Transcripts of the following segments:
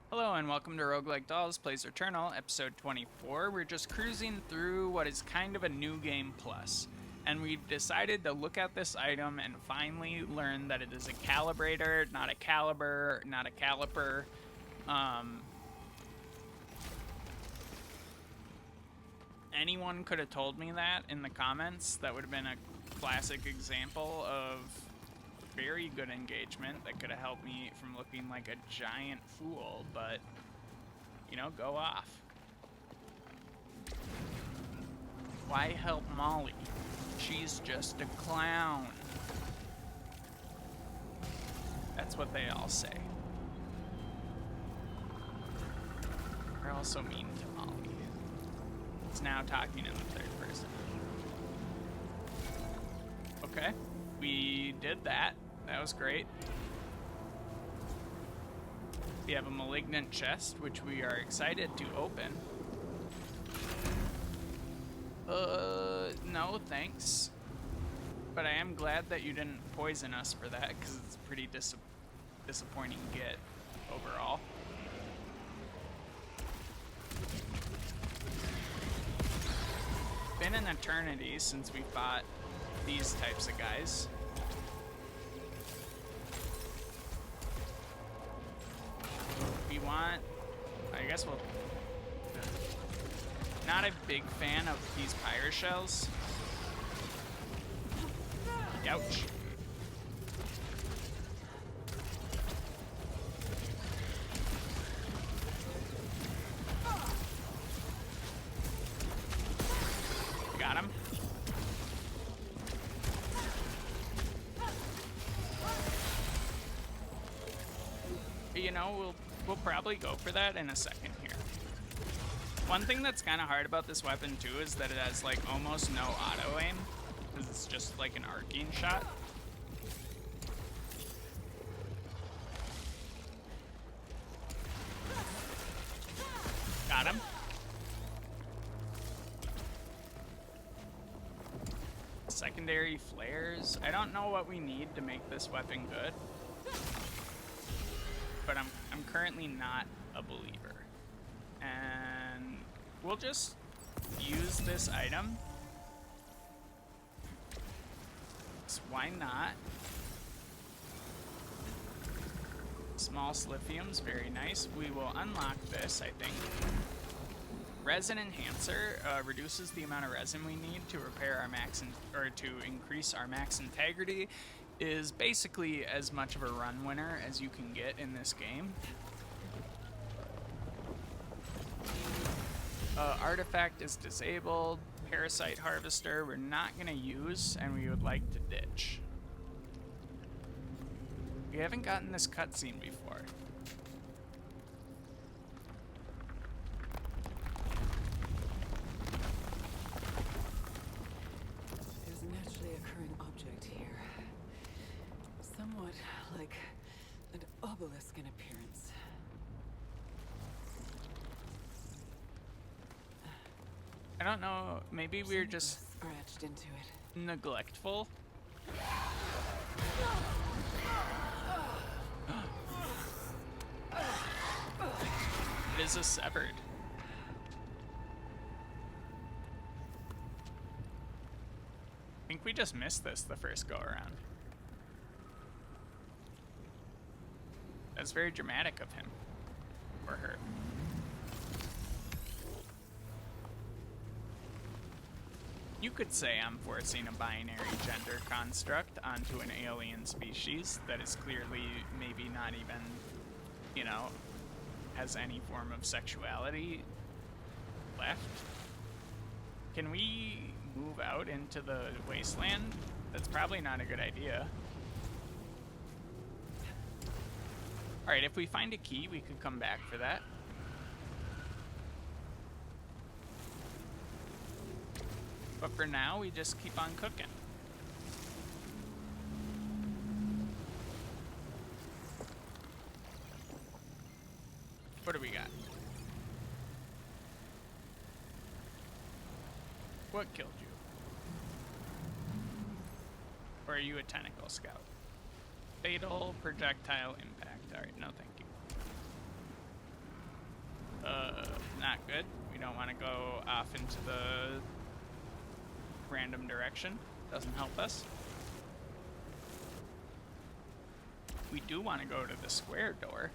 Hello and welcome to Roguelike Dolls Plays Returnal, episode 24. We're just cruising through what is kind of a new game plus, and we've decided to look at this item and finally learn that it is a calibrator, not a caliber, not a caliper. Anyone could have told me that in the comments. That would have been a classic example of very good engagement that could have helped me from looking like a giant fool, but, you know, go off. Why help Molly? She's just a clown. That's what they all say. They're also mean to Molly. It's now talking in the third person. Okay, we did that. That was great. We have a malignant chest, which we are excited to open. No, thanks. But I am glad that you didn't poison us for that, because it's a pretty disappointing get overall. Been an eternity since we fought these types of guys. We want, I guess we'll, not a big fan of these pyre shells. Ouch. Got him. You know, we'll probably go for that in a second here. One thing that's kind of hard about this weapon too is that it has like almost no auto aim, because it's just like an arcing shot. Got him. Secondary flares. I don't know what we need to make this weapon good, but I'm currently not a believer. And we'll just use this item. So why not? Small slithiums, very nice. We will unlock this, I think. Resin Enhancer reduces the amount of resin we need to repair our max, or to increase our max integrity. Is basically as much of a run winner as you can get in this game. Artifact is disabled. Parasite Harvester we're not going to use, and we would like to ditch. We haven't gotten this cutscene before. There's a naturally occurring object here. Somewhat like an obelisk in appearance. I don't know, maybe we're just scratched into it. Neglectful. It is a severed. I think we just missed this the first go around. That's very dramatic of him. Or her. You could say I'm forcing a binary gender construct onto an alien species that is clearly maybe not even, you know, has any form of sexuality left. Can we move out into the wasteland? That's probably not a good idea. Alright, if we find a key, we could come back for that. But for now, we just keep on cooking. What do we got? What killed you? Or are you a tentacle scout? Fatal projectile impact. Alright, no thank you. Not good. We don't want to go off into the random direction. Doesn't help us. We do want to go to the square door.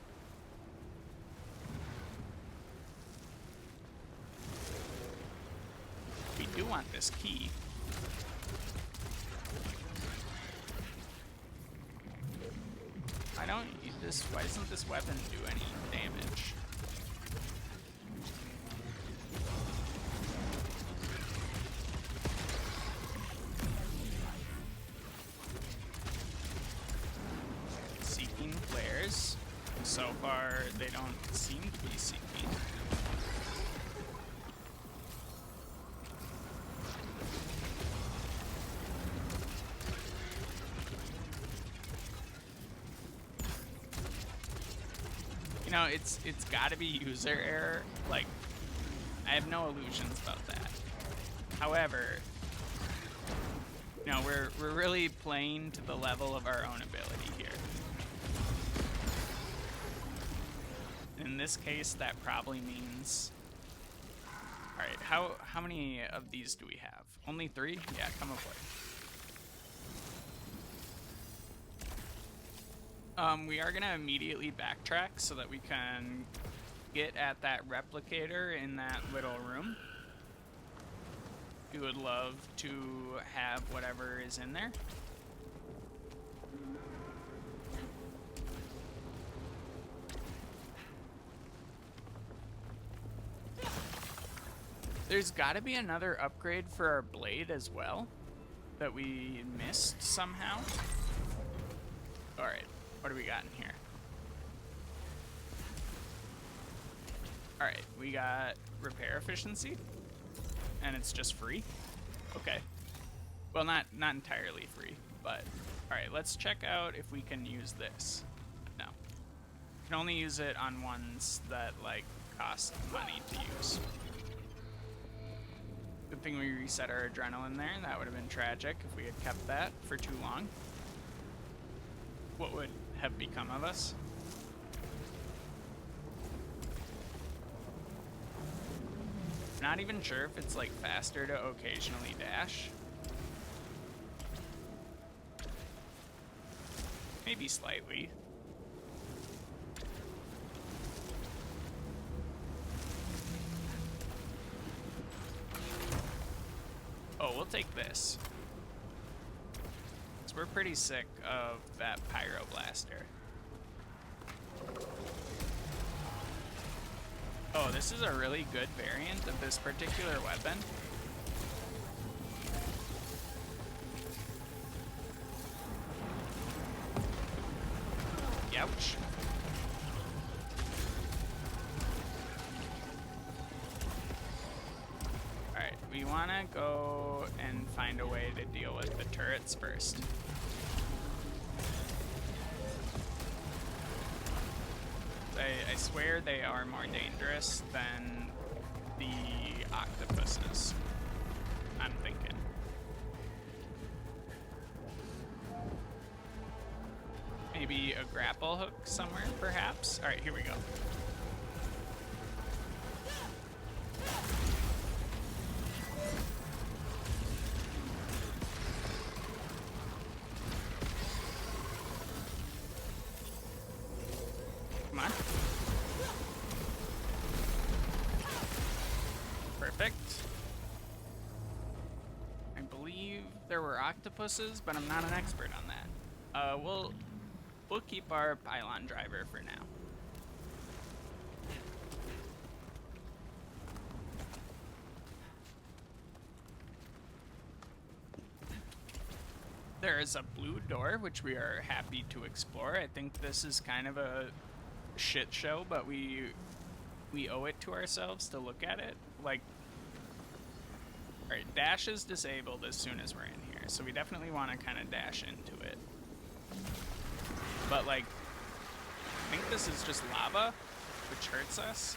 We do want this key. Why doesn't this weapon do any damage? Seeking flares. So far, they don't seem to be seeking. You know, it's gotta be user error. Like, I have no illusions about that. However, you know, we're really playing to the level of our own ability here. In this case, that probably means... Alright, how many of these do we have? Only 3? Yeah, come aboard. We are gonna immediately backtrack so that we can get at that replicator in that little room. We would love to have whatever is in there. There's gotta be another upgrade for our blade as well that we missed somehow. Alright. What do we got in here? Alright, we got repair efficiency. And it's just free? Okay. Well, not entirely free, but... Alright, let's check out if we can use this. No. We can only use it on ones that, like, cost money to use. Good thing we reset our adrenaline there. That would have been tragic if we had kept that for too long. What would have become of us? Not even sure if it's like faster to occasionally dash. Maybe slightly. Oh, we'll take this. We're pretty sick of that pyroblaster. Oh, this is a really good variant of this particular weapon. Youch. Alright, we want to go and find a way to deal with the turrets first. I swear they are more dangerous than the octopuses, I'm thinking. Maybe a grapple hook somewhere, perhaps? Alright, here we go. Come on. Perfect. I believe there were octopuses, but I'm not an expert on that. We'll keep our pylon driver for now. There is a blue door, which we are happy to explore. I think this is kind of a shit show, but we owe it to ourselves to look at it. Like, alright, dash is disabled as soon as we're in here, so we definitely want to kind of dash into it. But, like, I think this is just lava, which hurts us.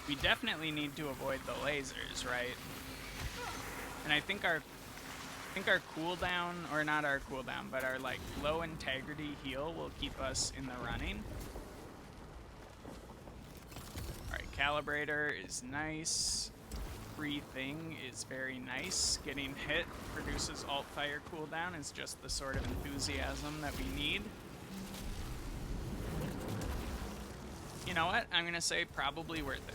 We definitely need to avoid the lasers, right? And I think our cooldown, or not our cooldown, but our, like, low integrity heal will keep us in the running. Alright, Calibrator is nice. Free thing is very nice. Getting hit produces alt fire cooldown is just the sort of enthusiasm that we need. You know what? I'm gonna say probably worth it.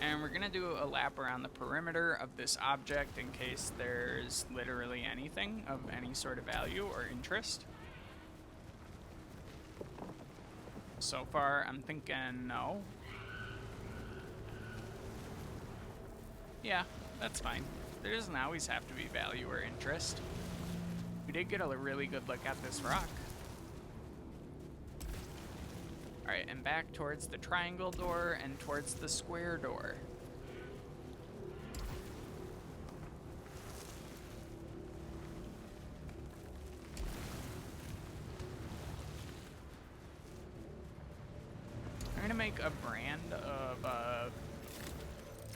And we're gonna do a lap around the perimeter of this object in case there's literally anything of any sort of value or interest. So far, I'm thinking no. Yeah, that's fine. There doesn't always have to be value or interest. We did get a really good look at this rock. Alright, and back towards the triangle door and towards the square door. I'm gonna make a brand of,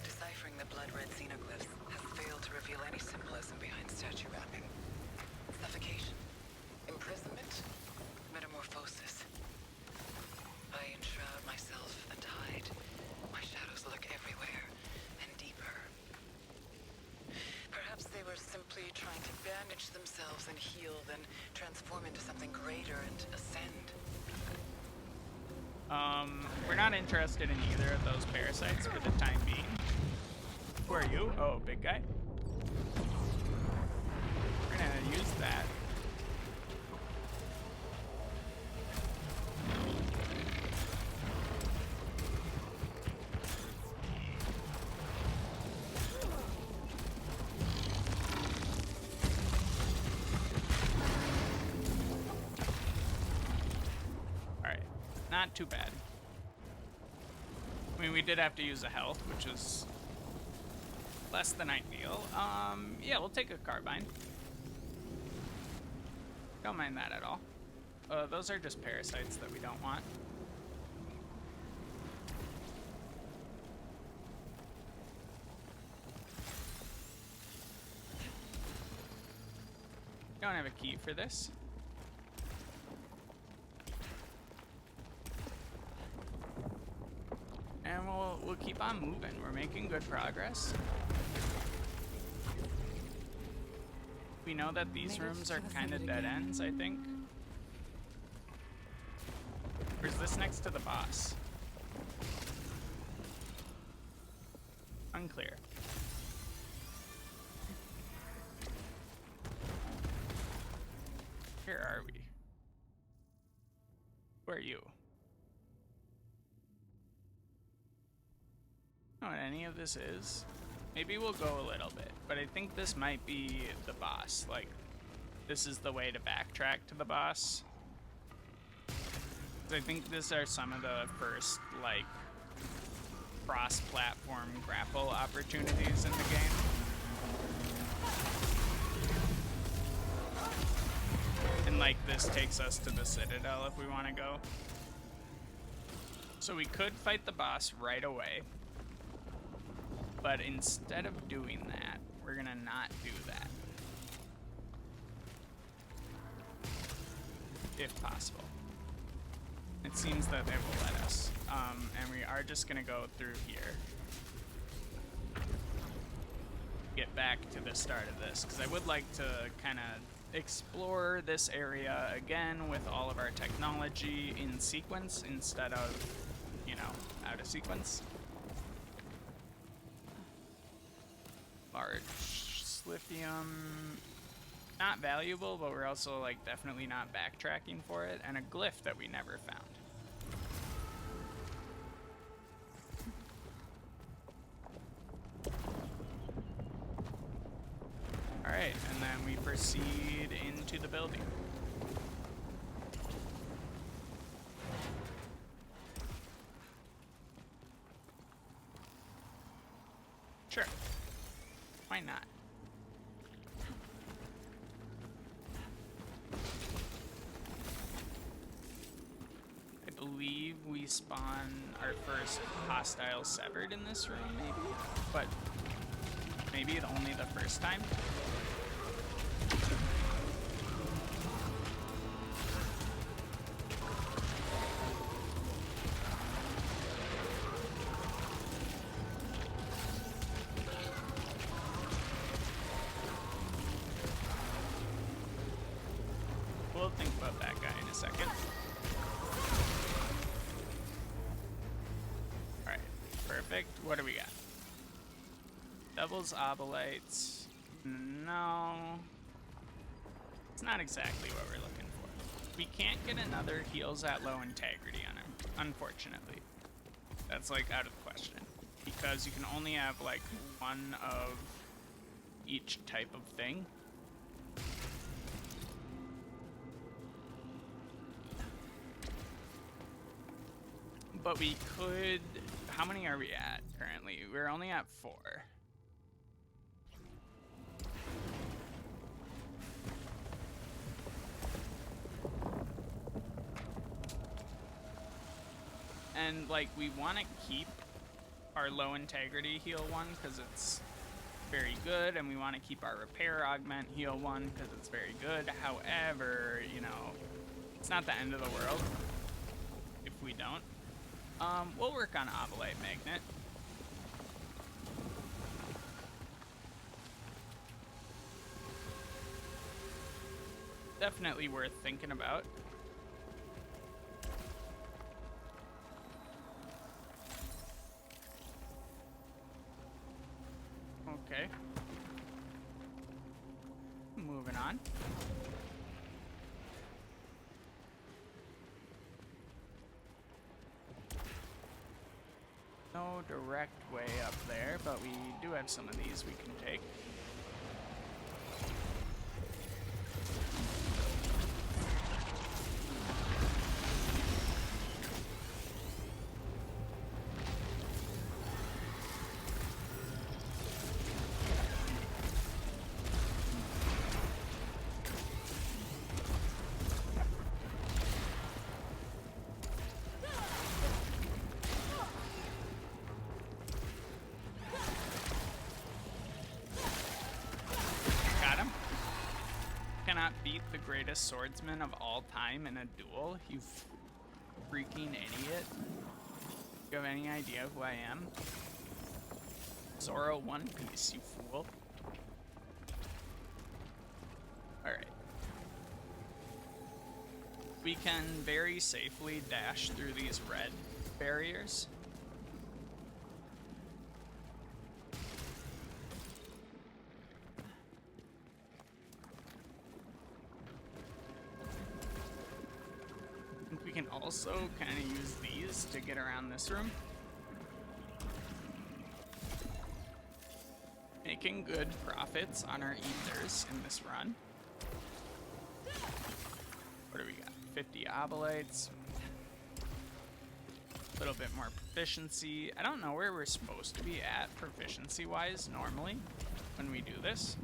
Deciphering the blood-red xenoglyphs has failed to reveal any symbolism behind statue wrapping. Suffocation, imprisonment, metamorphosis. I enshroud myself and hide. My shadows lurk everywhere and deeper. Perhaps they were simply trying to bandage themselves and heal, then transform into something greater and ascend. we're not interested in either of those parasites for the time being. Who are you? Oh, big guy. We're gonna use that. Alright, not too bad. I mean, we did have to use a health, which was less than ideal. Yeah, we'll take a carbine. Don't mind that at all. Those are just parasites that we don't want. Don't have a key for this. And we'll keep on moving. We're making good progress. We know that these rooms are kind of dead ends, I think. Or is this next to the boss? Unclear. Where are we? Who are you? I don't know what any of this is. Maybe we'll go a little bit, but I think this might be the boss. Like, this is the way to backtrack to the boss. 'Cause I think these are some of the first, like, cross-platform grapple opportunities in the game. And, like, this takes us to the Citadel if we want to go. So we could fight the boss right away. But instead of doing that, we're gonna not do that. If possible. It seems that they will let us. And we are just gonna go through here. Get back to the start of this, because I would like to kind of explore this area again with all of our technology in sequence instead of, you know, out of sequence. Large lithium, not valuable, but we're also like definitely not backtracking for it, and a glyph that we never found. All right, and then we proceed into the building. Sure. Why not? I believe we spawn our first hostile severed in this room, maybe? But maybe only the first time? What do we got? Devil's Obolites. No. It's not exactly what we're looking for. We can't get another heals at low integrity on him, unfortunately. That's like out of the question. Because you can only have like one of each type of thing. But we could... How many are we at currently? We're only at 4. And, like, we want to keep our low integrity heal one because it's very good, and we want to keep our repair augment heal one because it's very good. However, you know, it's not the end of the world if we don't. We'll work on Obolite Magnet. Definitely worth thinking about. Okay. Moving on. No direct way up there, but we do have some of these we can take. Beat the greatest swordsman of all time in a duel, you freaking idiot. Do you have any idea who I am? Zoro One Piece, you fool. Alright. We can very safely dash through these red barriers. We can also kind of use these to get around this room. Making good profits on our ethers in this run. What do we got? 50 obolites. A little bit more proficiency. I don't know where we're supposed to be at proficiency-wise normally when we do this.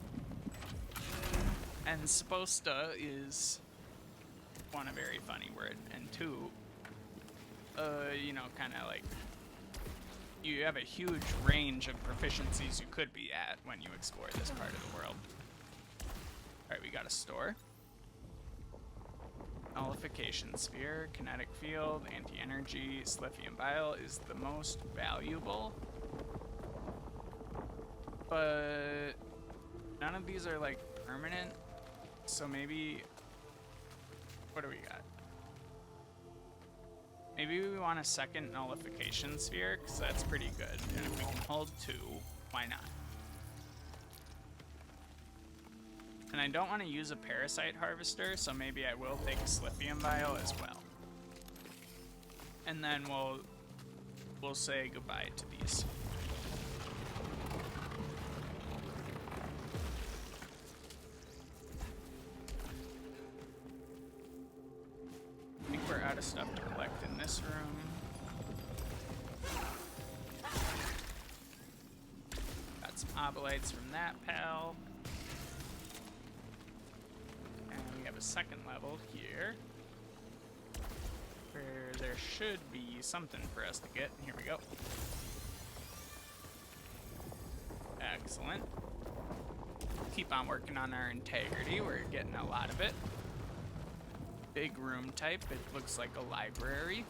And supposed to is... one, a very funny word, and two, you know, kind of like, you have a huge range of proficiencies you could be at when you explore this part of the world. Alright, we got a store. Nullification Sphere, Kinetic Field, Anti-Energy, Slithium Bile is the most valuable. But none of these are, like, permanent, so maybe... What do we got? Maybe we want a second nullification sphere, because that's pretty good. And if we can hold 2, why not? And I don't want to use a parasite harvester, so maybe I will take a Slithium Bile as well. And then we'll say goodbye to these. I think we're out of stuff to collect in this room. Got some obolites from that pal. And we have a second level here, where there should be something for us to get. Here we go. Excellent. Keep on working on our integrity. We're getting a lot of it. Big room type. It looks like a library.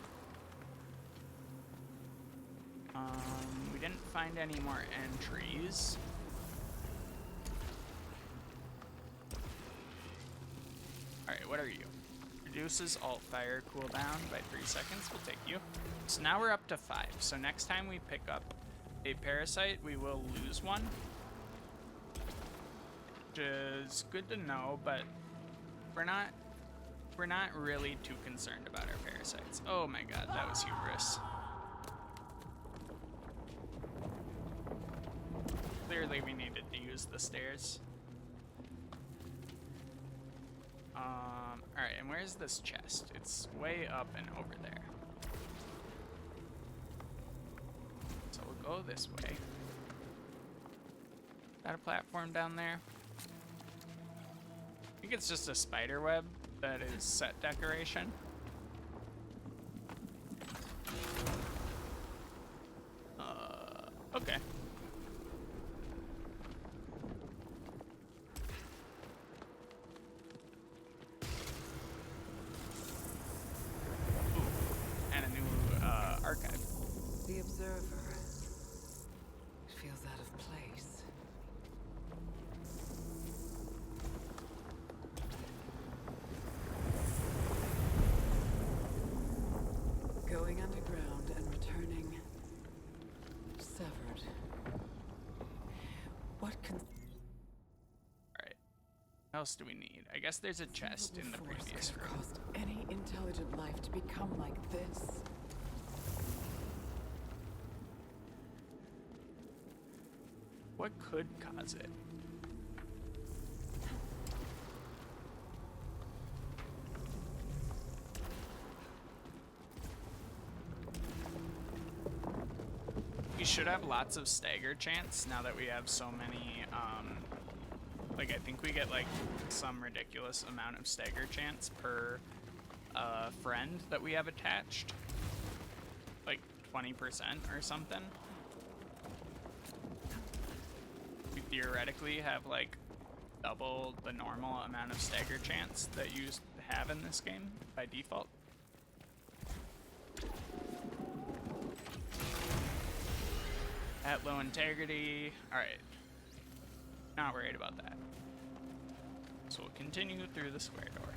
We didn't find any more entries. Alright, what are you? Reduces alt fire cooldown by 3 seconds. We'll take you. So now we're up to 5. So next time we pick up a parasite, we will lose one. Which is good to know, but we're not really too concerned about our parasites. Oh my god, that was hubris. Clearly we needed to use the stairs. Alright, and where's this chest? It's way up and over there. So we'll go this way. Is that a platform down there? I think it's just a spider web that is set decoration. Okay. Archive. The observer. It feels out of place. Going underground and returning severed. What can... Alright. What else do we need? I guess there's a chest in the previous room. Caused any intelligent life to become like this. What could cause it? We should have lots of stagger chance now that we have so many, like I think we get like some ridiculous amount of stagger chance per friend that we have attached. Like 20% or something. We theoretically have like double the normal amount of stagger chance that you have in this game by default. At low integrity. Alright. Not worried about that. So we'll continue through the square door.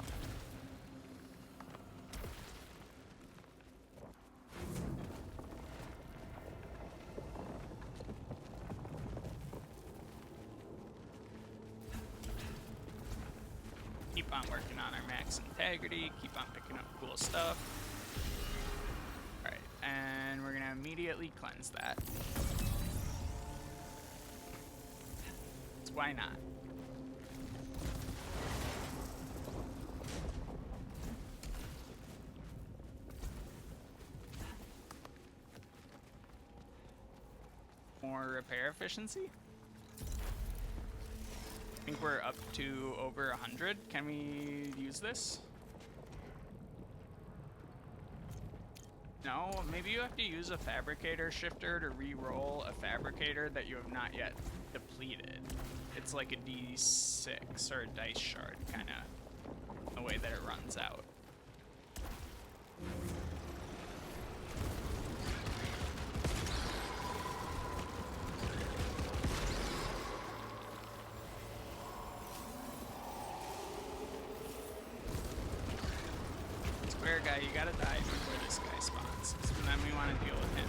Keep on working on our max integrity, keep on picking up cool stuff. Alright, and we're gonna immediately cleanse that. 'Cause why not? More repair efficiency? I think we're up to over 100. Can we use this? No, maybe you have to use a fabricator shifter to re-roll a fabricator that you have not yet depleted. It's like a D6 or a dice shard, kind of, the way that it runs out. Square guy, you gotta die before this guy spawns, and then we want to deal with him.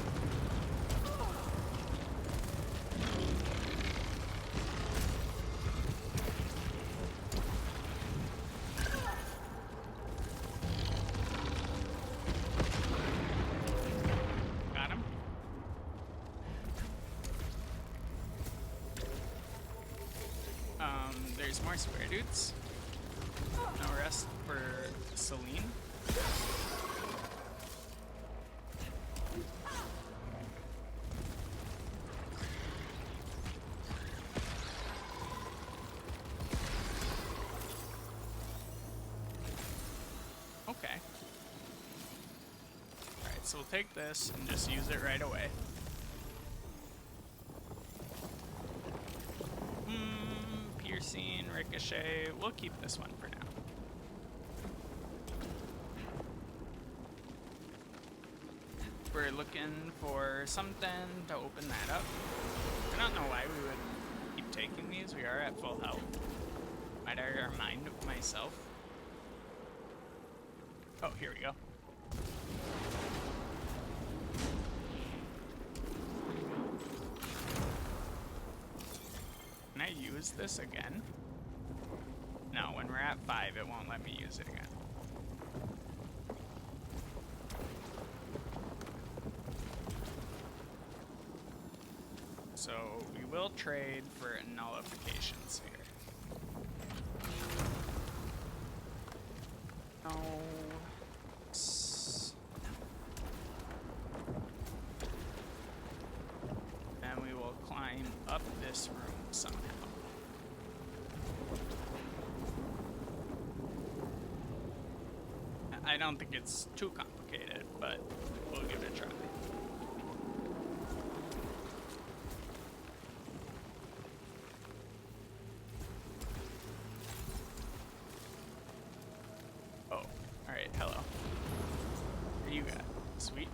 Got him. There's more square dudes. No rest for Celine. Okay. Alright, so we'll take this and just use it right away. Piercing, ricochet, we'll keep this one for now. We're looking for something to open that up. I don't know why we would keep taking these. We are at full health. Might I remind myself? Oh, here we go. use this again? No, when we're at 5, it won't let me use it again. So we will trade for nullifications here. No. Then we will climb up this room somehow. I don't think it's too complicated, but we'll give it a try. Oh, alright, hello. What do you got? Sweet.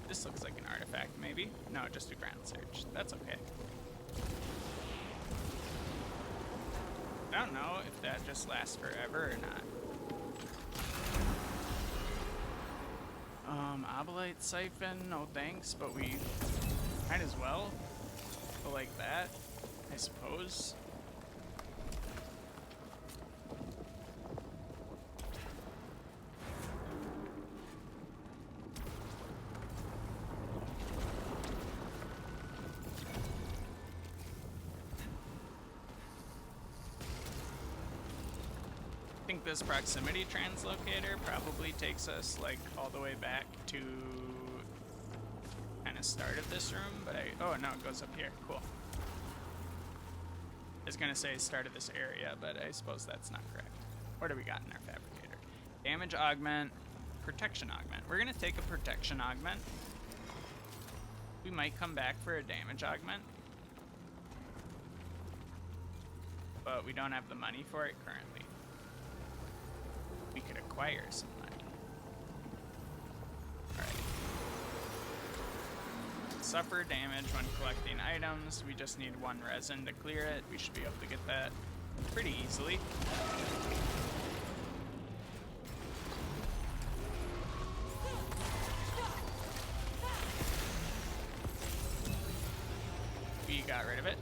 This looks like an artifact, maybe? No, just a ground search. That's okay. I don't know if that just lasts forever or not. Obolite siphon, no thanks, but we might as well go like that, I suppose. I think this proximity translocator probably takes us like all the way back to kind of start of this room, but oh no, it goes up here. Cool. I was gonna say start of this area, but I suppose that's not correct. What do we got in our fabricator? Damage augment, protection augment. We're gonna take a protection augment. We might come back for a damage augment, but we don't have the money for it currently. We could acquire some money. Alright. Suffer damage when collecting items. We just need 1 resin to clear it. We should be able to get that pretty easily. We got rid of it.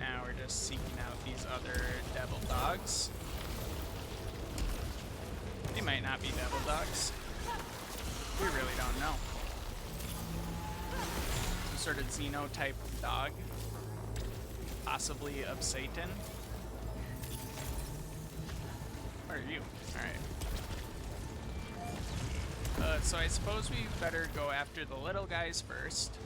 Now we're just seeking out these other devil dogs. They might not be devil dogs. We really don't know. Some sort of Xeno-type dog. Possibly of Satan. Where are you? Alright. So I suppose we better go after the little guys first.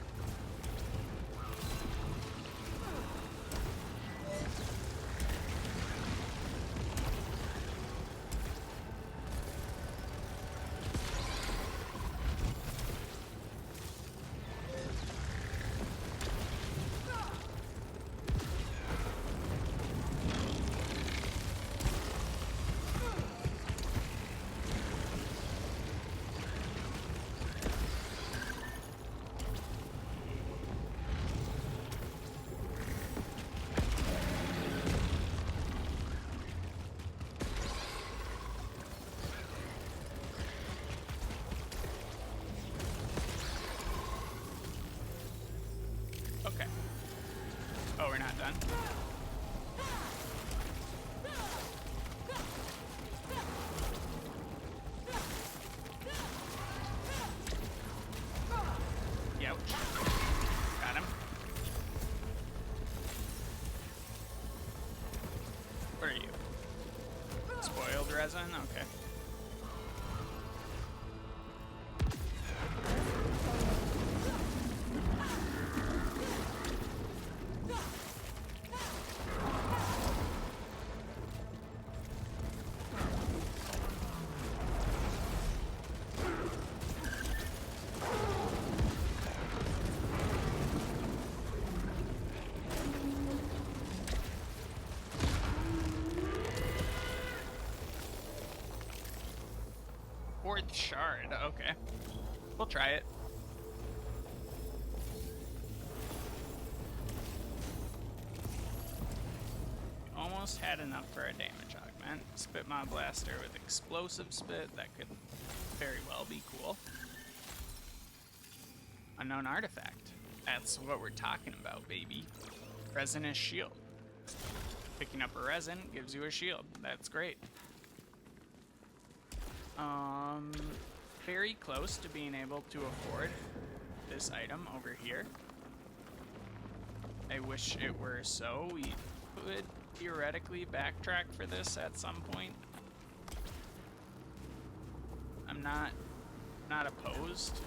Okay. Oh, we're not done? Youch. Got him. Where are you? Spoiled resin? Okay. Fourth shard, okay. We'll try it. Almost had enough for a damage augment. Spit mob blaster with explosive spit, that could very well be cool. Unknown artifact. That's what we're talking about, baby. Resinous shield. Picking up a resin gives you a shield. That's great. Very close to being able to afford this item over here. I wish it were so. We could theoretically backtrack for this at some point. I'm not opposed,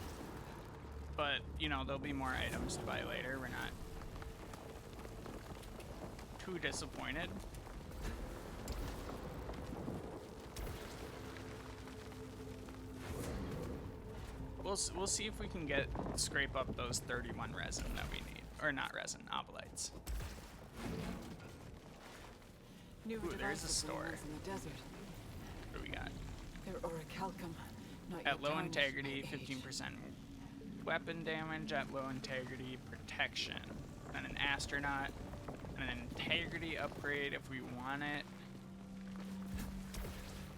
but you know, there'll be more items to buy later. We're not too disappointed. We'll see if we can scrape up those 31 resin that we need, or not resin, obolites. New Ooh, there's a devices store. in the desert. What do we got? They're orichalcum, not At yet low tarnished integrity, by age. 15% weapon damage at low integrity, protection, and an astronaut, and an integrity upgrade if we want it.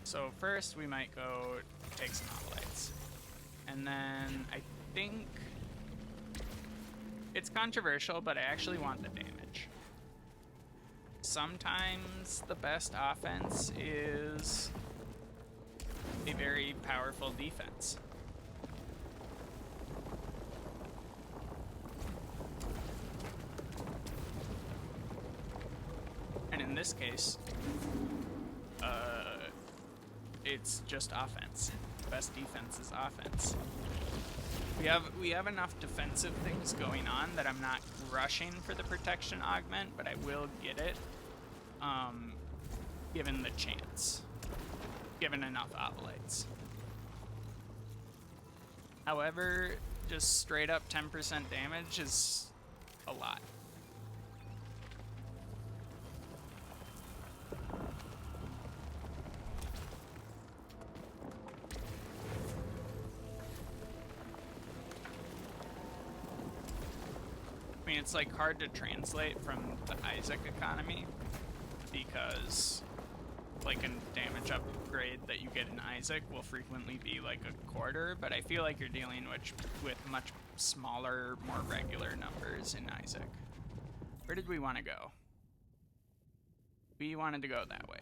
So first we might go take some obolites. And then I think it's controversial, but I actually want the damage. Sometimes the best offense is a very powerful defense. And in this case, it's just offense. Best defense is offense. We have enough defensive things going on that I'm not rushing for the protection augment, but I will get it, given the chance, given enough obolites. However, just straight up 10% damage is a lot. I mean, it's like hard to translate from the Isaac economy because like a damage upgrade that you get in Isaac will frequently be like a quarter, but I feel like you're dealing with much smaller, more regular numbers in Isaac. Where did we want to go? We wanted to go that way.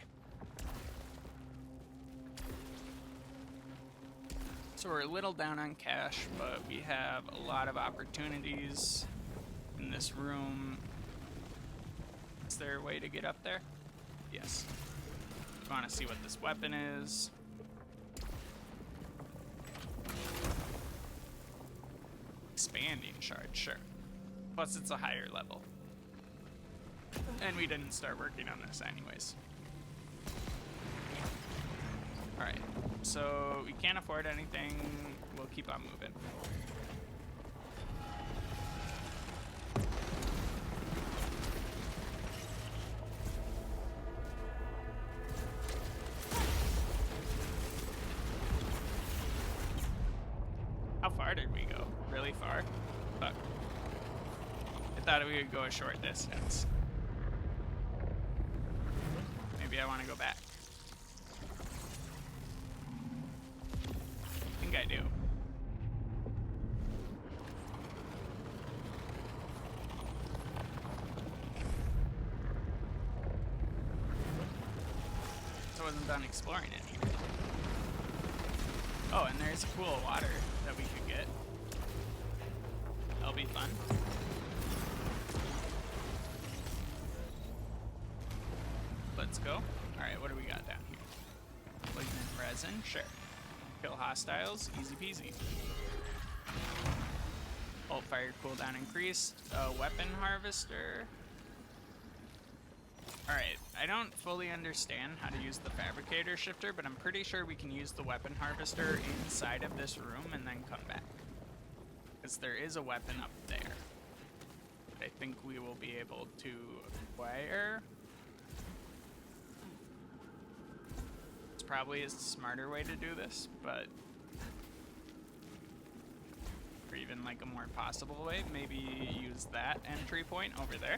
So we're a little down on cash, but we have a lot of opportunities in this room. Is there a way to get up there? Yes. We want to see what this weapon is. Expanding shard, sure. Plus it's a higher level. And we didn't start working on this anyways. Alright, so we can't afford anything. We'll keep on moving. How far did we go? Really far? Fuck. I thought we would go a short distance. Maybe I want to go back. I think I do. So I wasn't done exploring it here. Oh, and there's a pool of water that we could get. That'll be fun. Let's go. Alright, what do we got down here? Malignant resin, sure. Kill hostiles, easy peasy. Bolt fire cooldown increased. Weapon harvester. Alright, I don't fully understand how to use the fabricator shifter, but I'm pretty sure we can use the weapon harvester inside of this room and then come back. Because there is a weapon up there that I think we will be able to acquire. It's probably a smarter way to do this, but or even like a more possible way, maybe use that entry point over there.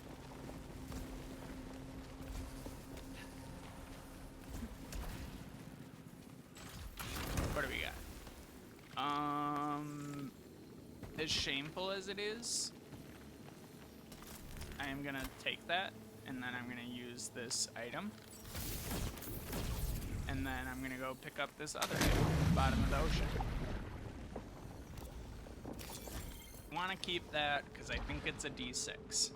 What do we got? As shameful as it is, I am gonna take that, and then I'm gonna use this item. And then I'm gonna go pick up this other item at the bottom of the ocean. I wanna keep that, because I think it's a D6.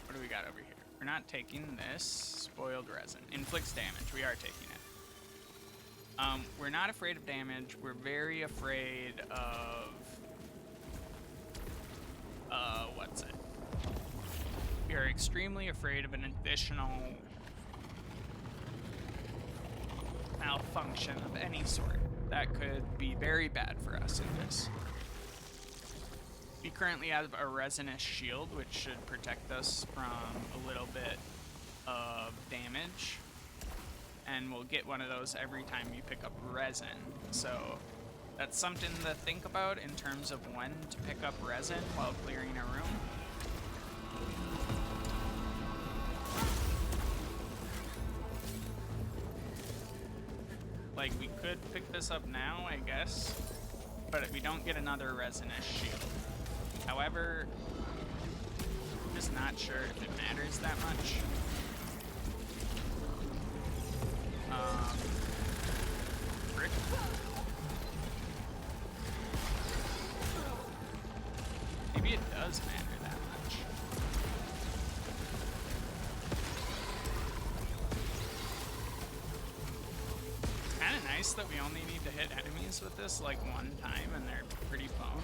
What do we got over here? We're not taking this. Spoiled resin. Inflicts damage. We are taking it. We're not afraid of damage. We're very afraid of... what's it? We are extremely afraid of an additional malfunction of any sort. That could be very bad for us in this. We currently have a resinous shield, which should protect us from a little bit of damage. And we'll get one of those every time you pick up resin. So that's something to think about in terms of when to pick up resin while clearing a room. Like, we could pick this up now, I guess, but we don't get another resinous shield. However, I'm just not sure if it matters that much. Frick. Maybe it does matter that much. It's kind of nice that we only need to hit enemies with this like one time and they're pretty boned.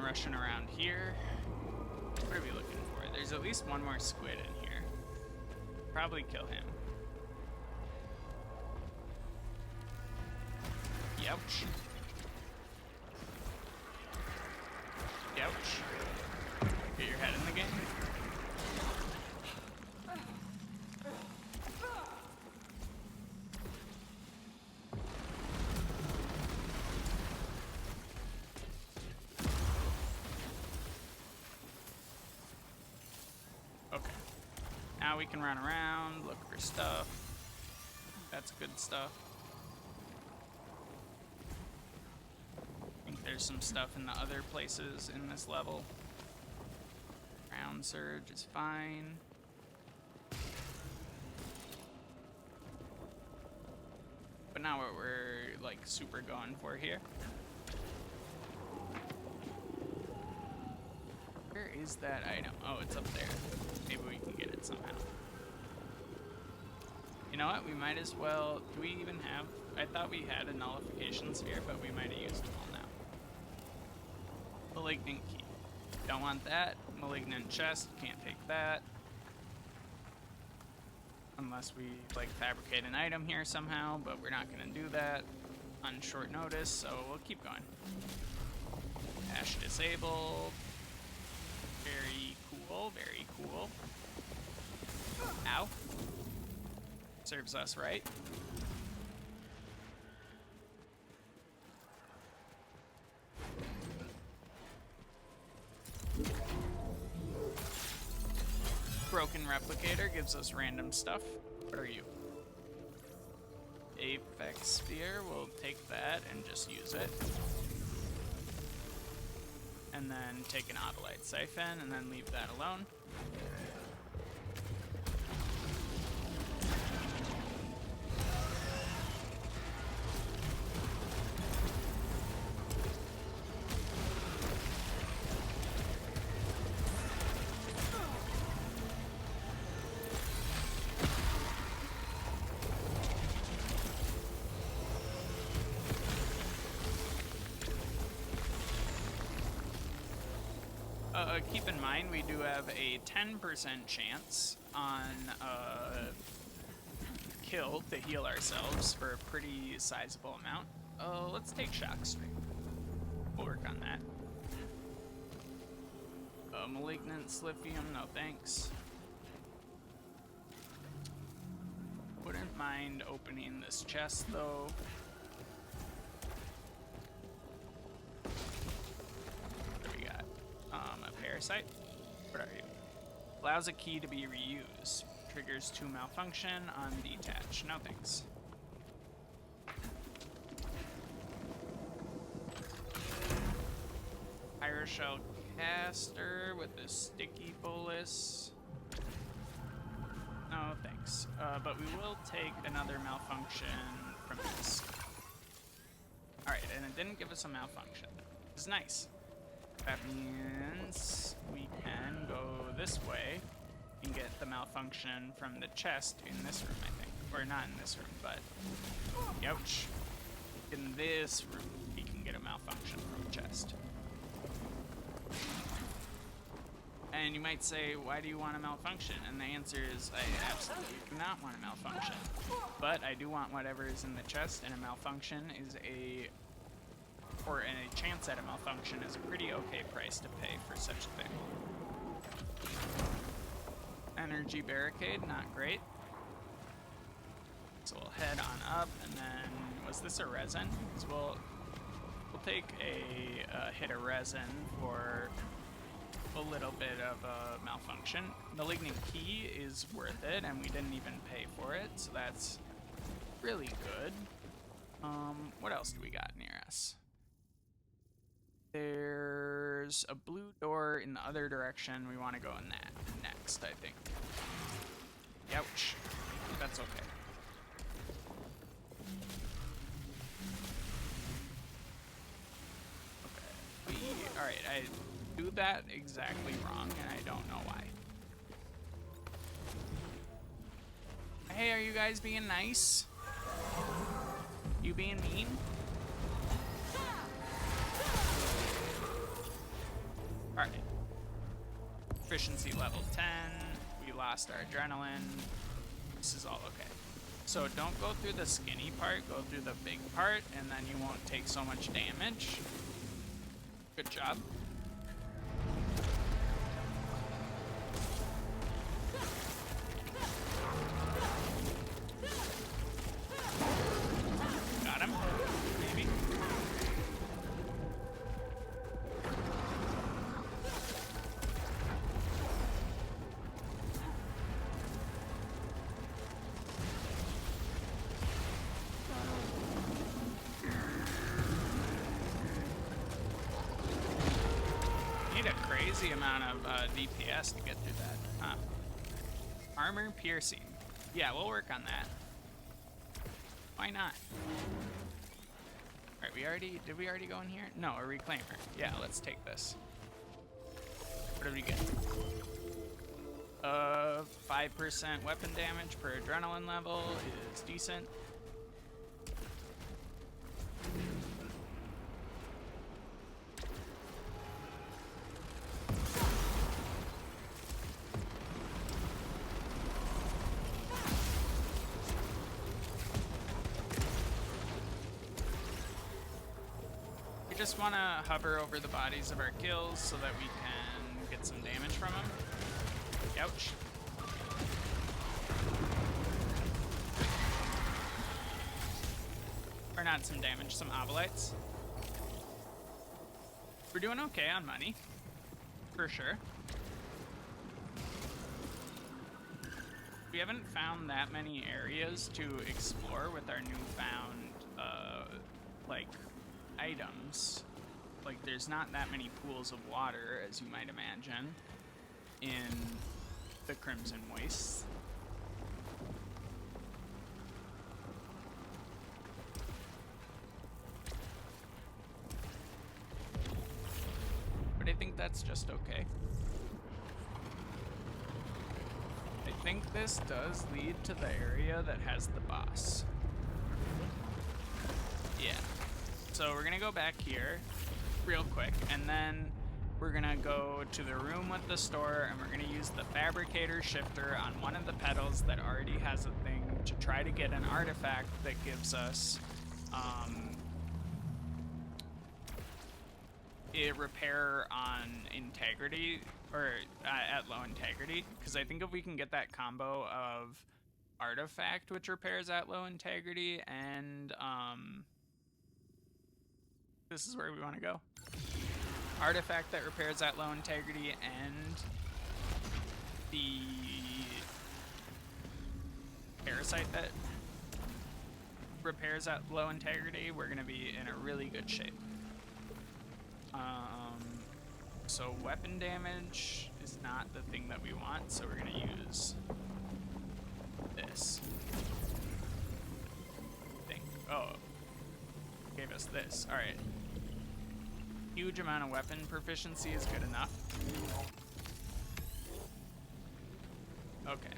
Rushing around here. What are we looking for? There's at least one more squid in here. Probably kill him. Youch. Youch. Get your head in the game. Now we can run around, look for stuff. That's good stuff. I think there's some stuff in the other places in this level. Ground surge is fine. But now what we're like super going for here. Where is that item? Oh, it's up there. Maybe we can get it somehow. You know what? We might as well... Do we even have... I thought we had a nullification sphere, but we might have used them all now. Malignant key. Don't want that. Malignant chest. Can't take that. Unless we, like, fabricate an item here somehow, but we're not going to do that on short notice, so we'll keep going. Dash disabled. Very cool, very cool. Ow. Serves us right. Broken replicator gives us random stuff. What are you? Apex sphere, we'll take that and just use it. And then take an Autolite siphon, and then leave that alone. Keep in mind, we do have a 10% chance on kill to heal ourselves for a pretty sizable amount. Let's take Shock Stream. We'll work on that. Malignant Sliphium, no thanks. mind opening this chest, though. What do we got? A parasite? What are you? Allows a key to be reused. Triggers to malfunction on detach. No thanks. Pyroshell caster with the sticky bolus. No thanks. But we will take another malfunction from this. Alright, and it didn't give us a malfunction. It's nice. That means we can go this way and get the malfunction from the chest in this room, I think. Or not in this room, but... Ouch. In this room, we can get a malfunction from the chest. And you might say, why do you want a malfunction? And the answer is, I absolutely do not want a malfunction. But I do want whatever is in the chest, and a malfunction is or a chance at a malfunction is a pretty okay price to pay for such a thing. Energy barricade, not great. So we'll head on up, and then, was this a resin? Because we'll take a hit of resin for a little bit of a malfunction. Malignant key is worth it, and we didn't even pay for it, so that's really good. What else do we got near us? There's a blue door in the other direction. We want to go in that next, I think. Ouch. That's okay. Okay. Alright, I do that exactly wrong, and I don't know why. Hey, are you guys being nice? You being mean? Alright. Efficiency level 10. We lost our adrenaline. This is all okay. So don't go through the skinny part, go through the big part, and then you won't take so much damage. Good job. Got him? Maybe? Need a crazy amount of DPS to get through that. Huh. Armor piercing. Yeah, we'll work on that. Why not? Alright, did we already go in here? No, a reclaimer. Yeah, let's take this. What did we get? 5% weapon damage per adrenaline level is decent. Just want to hover over the bodies of our kills so that we can get some damage from them. Ouch. Or not some damage, some obolites. We're doing okay on money, for sure. We haven't found that many areas to explore with our newfound, like, items. Like, there's not that many pools of water, as you might imagine, in the Crimson Wastes. But I think that's just okay. I think this does lead to the area that has the boss. Yeah. So we're gonna go back here real quick, and then we're gonna go to the room with the store, and we're gonna use the fabricator shifter on one of the pedals that already has a thing to try to get an artifact that gives us a repair on integrity, or at low integrity, because I think if we can get that combo of artifact which repairs at low integrity, and this is where we want to go. Artifact that repairs at low integrity and the parasite that repairs at low integrity, we're gonna be in a really good shape. So weapon damage is not the thing that we want, so we're gonna use this. I think. Oh, gave us this. All right. Huge amount of weapon proficiency is good enough. Okay.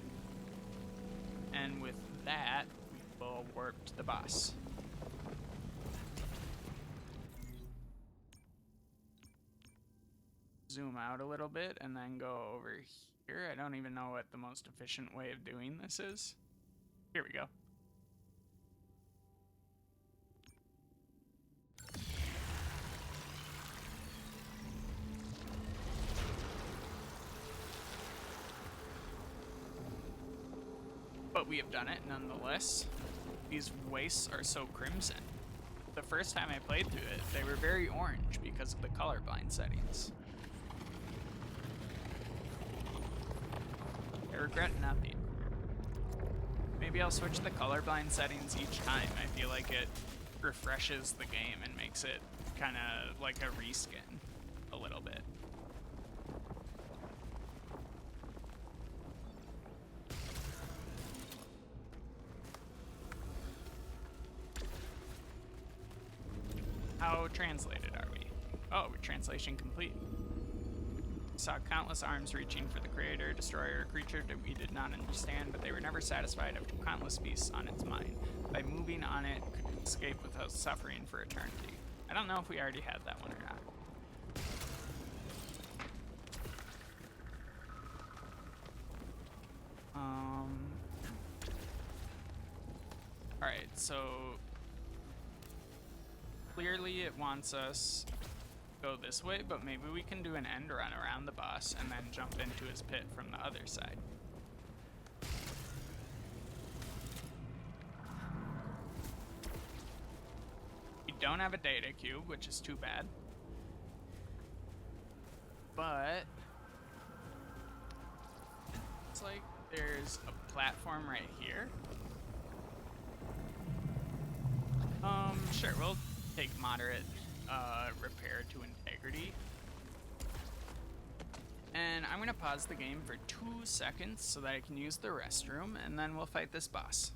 And with that, we will warp to the boss. Zoom out a little bit and then go over here. I don't even know what the most efficient way of doing this is. Here we go. But we have done it nonetheless. These wastes are so crimson. The first time I played through it, they were very orange because of the colorblind settings. I regret nothing. Maybe I'll switch the colorblind settings each time. I feel like it refreshes the game and makes it kind of like a reskin a little bit. How translated are we? Oh, translation complete. Saw countless arms reaching for the creator, destroyer, a creature that we did not understand, but they were never satisfied of countless beasts on its mind. By moving on it, could escape without suffering for eternity. I don't know if we already had that one or not. Alright, so clearly it wants us go this way, but maybe we can do an end run around the boss and then jump into his pit from the other side. We don't have a data cube, which is too bad. But it's like there's a platform right here. Sure, we'll take moderate repair to integrity. And I'm gonna pause the game for 2 seconds so that I can use the restroom, and then we'll fight this boss.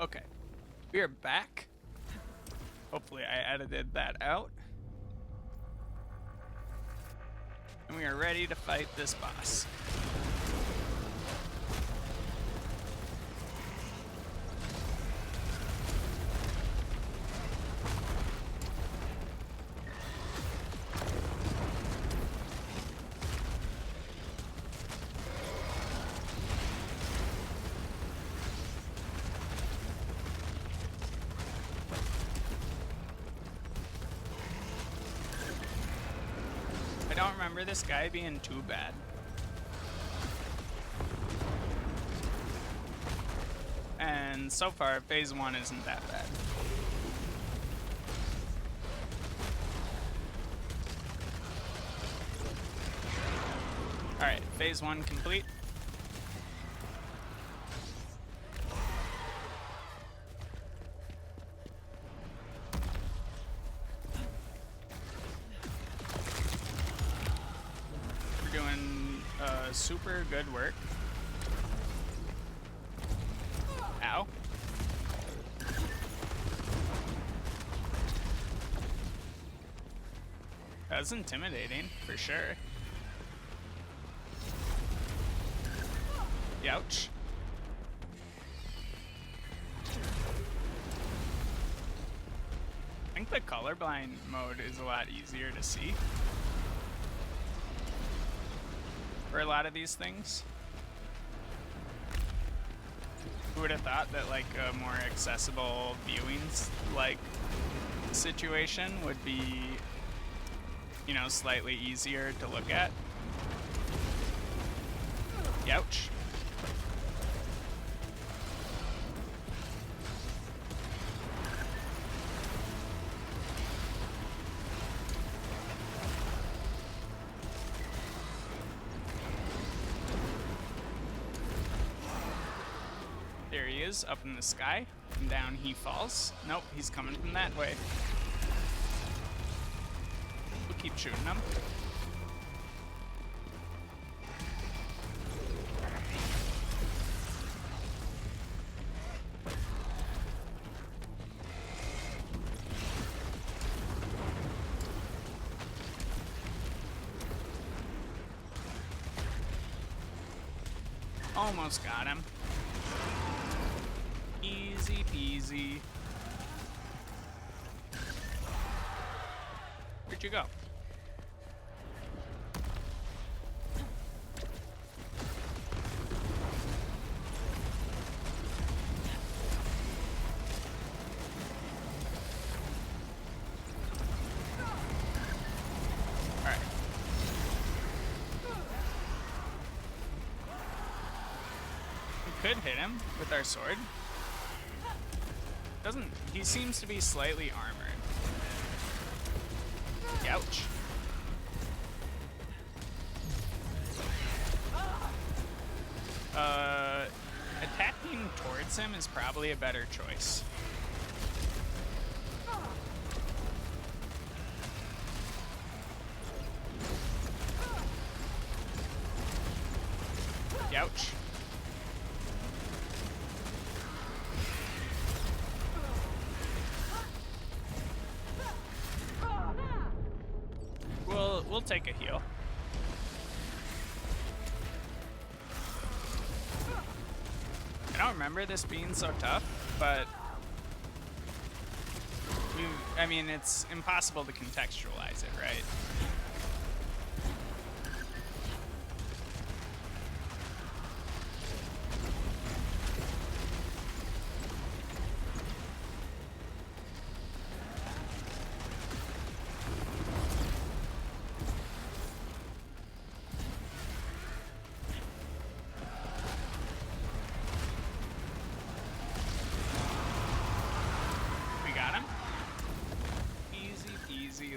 Okay, we are back. Hopefully I edited that out. And we are ready to fight this boss. I don't remember this guy being too bad. And so far, phase 1 isn't that bad. Alright, phase 1 complete. Super good work. Ow. That was intimidating, for sure. Ouch. I think the colorblind mode is a lot easier to see for a lot of these things. Who would have thought that like a more accessible viewings like situation would be, you know, slightly easier to look at. Ouch. There he is, up in the sky, and down he falls. Nope, he's coming from that way. We'll keep shooting him. Almost got him. Easy peasy. Where'd you go? Alright. We could hit him with our sword. Doesn't he seems to be slightly armored. Ouch. Attacking towards him is probably a better choice. Ouch. We'll take a heal. I don't remember this being so tough, but I mean, it's impossible to contextualize it, right?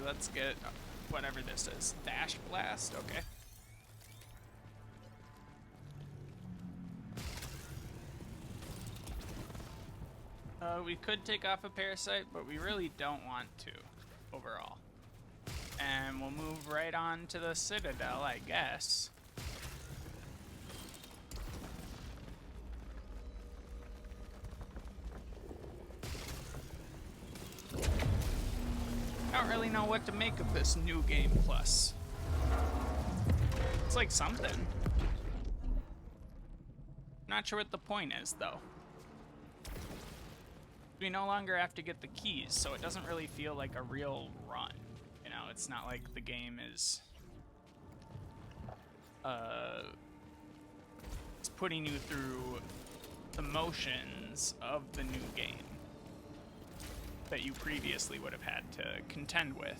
Let's get whatever this is. Dash blast, okay. We could take off a parasite, but we really don't want to overall. And we'll move right on to the Citadel, I guess. I don't really know what to make of this new game plus. It's like something. Not sure what the point is, though. We no longer have to get the keys, so it doesn't really feel like a real run. You know, it's not like the game is... it's putting you through the motions of the new game that you previously would have had to contend with.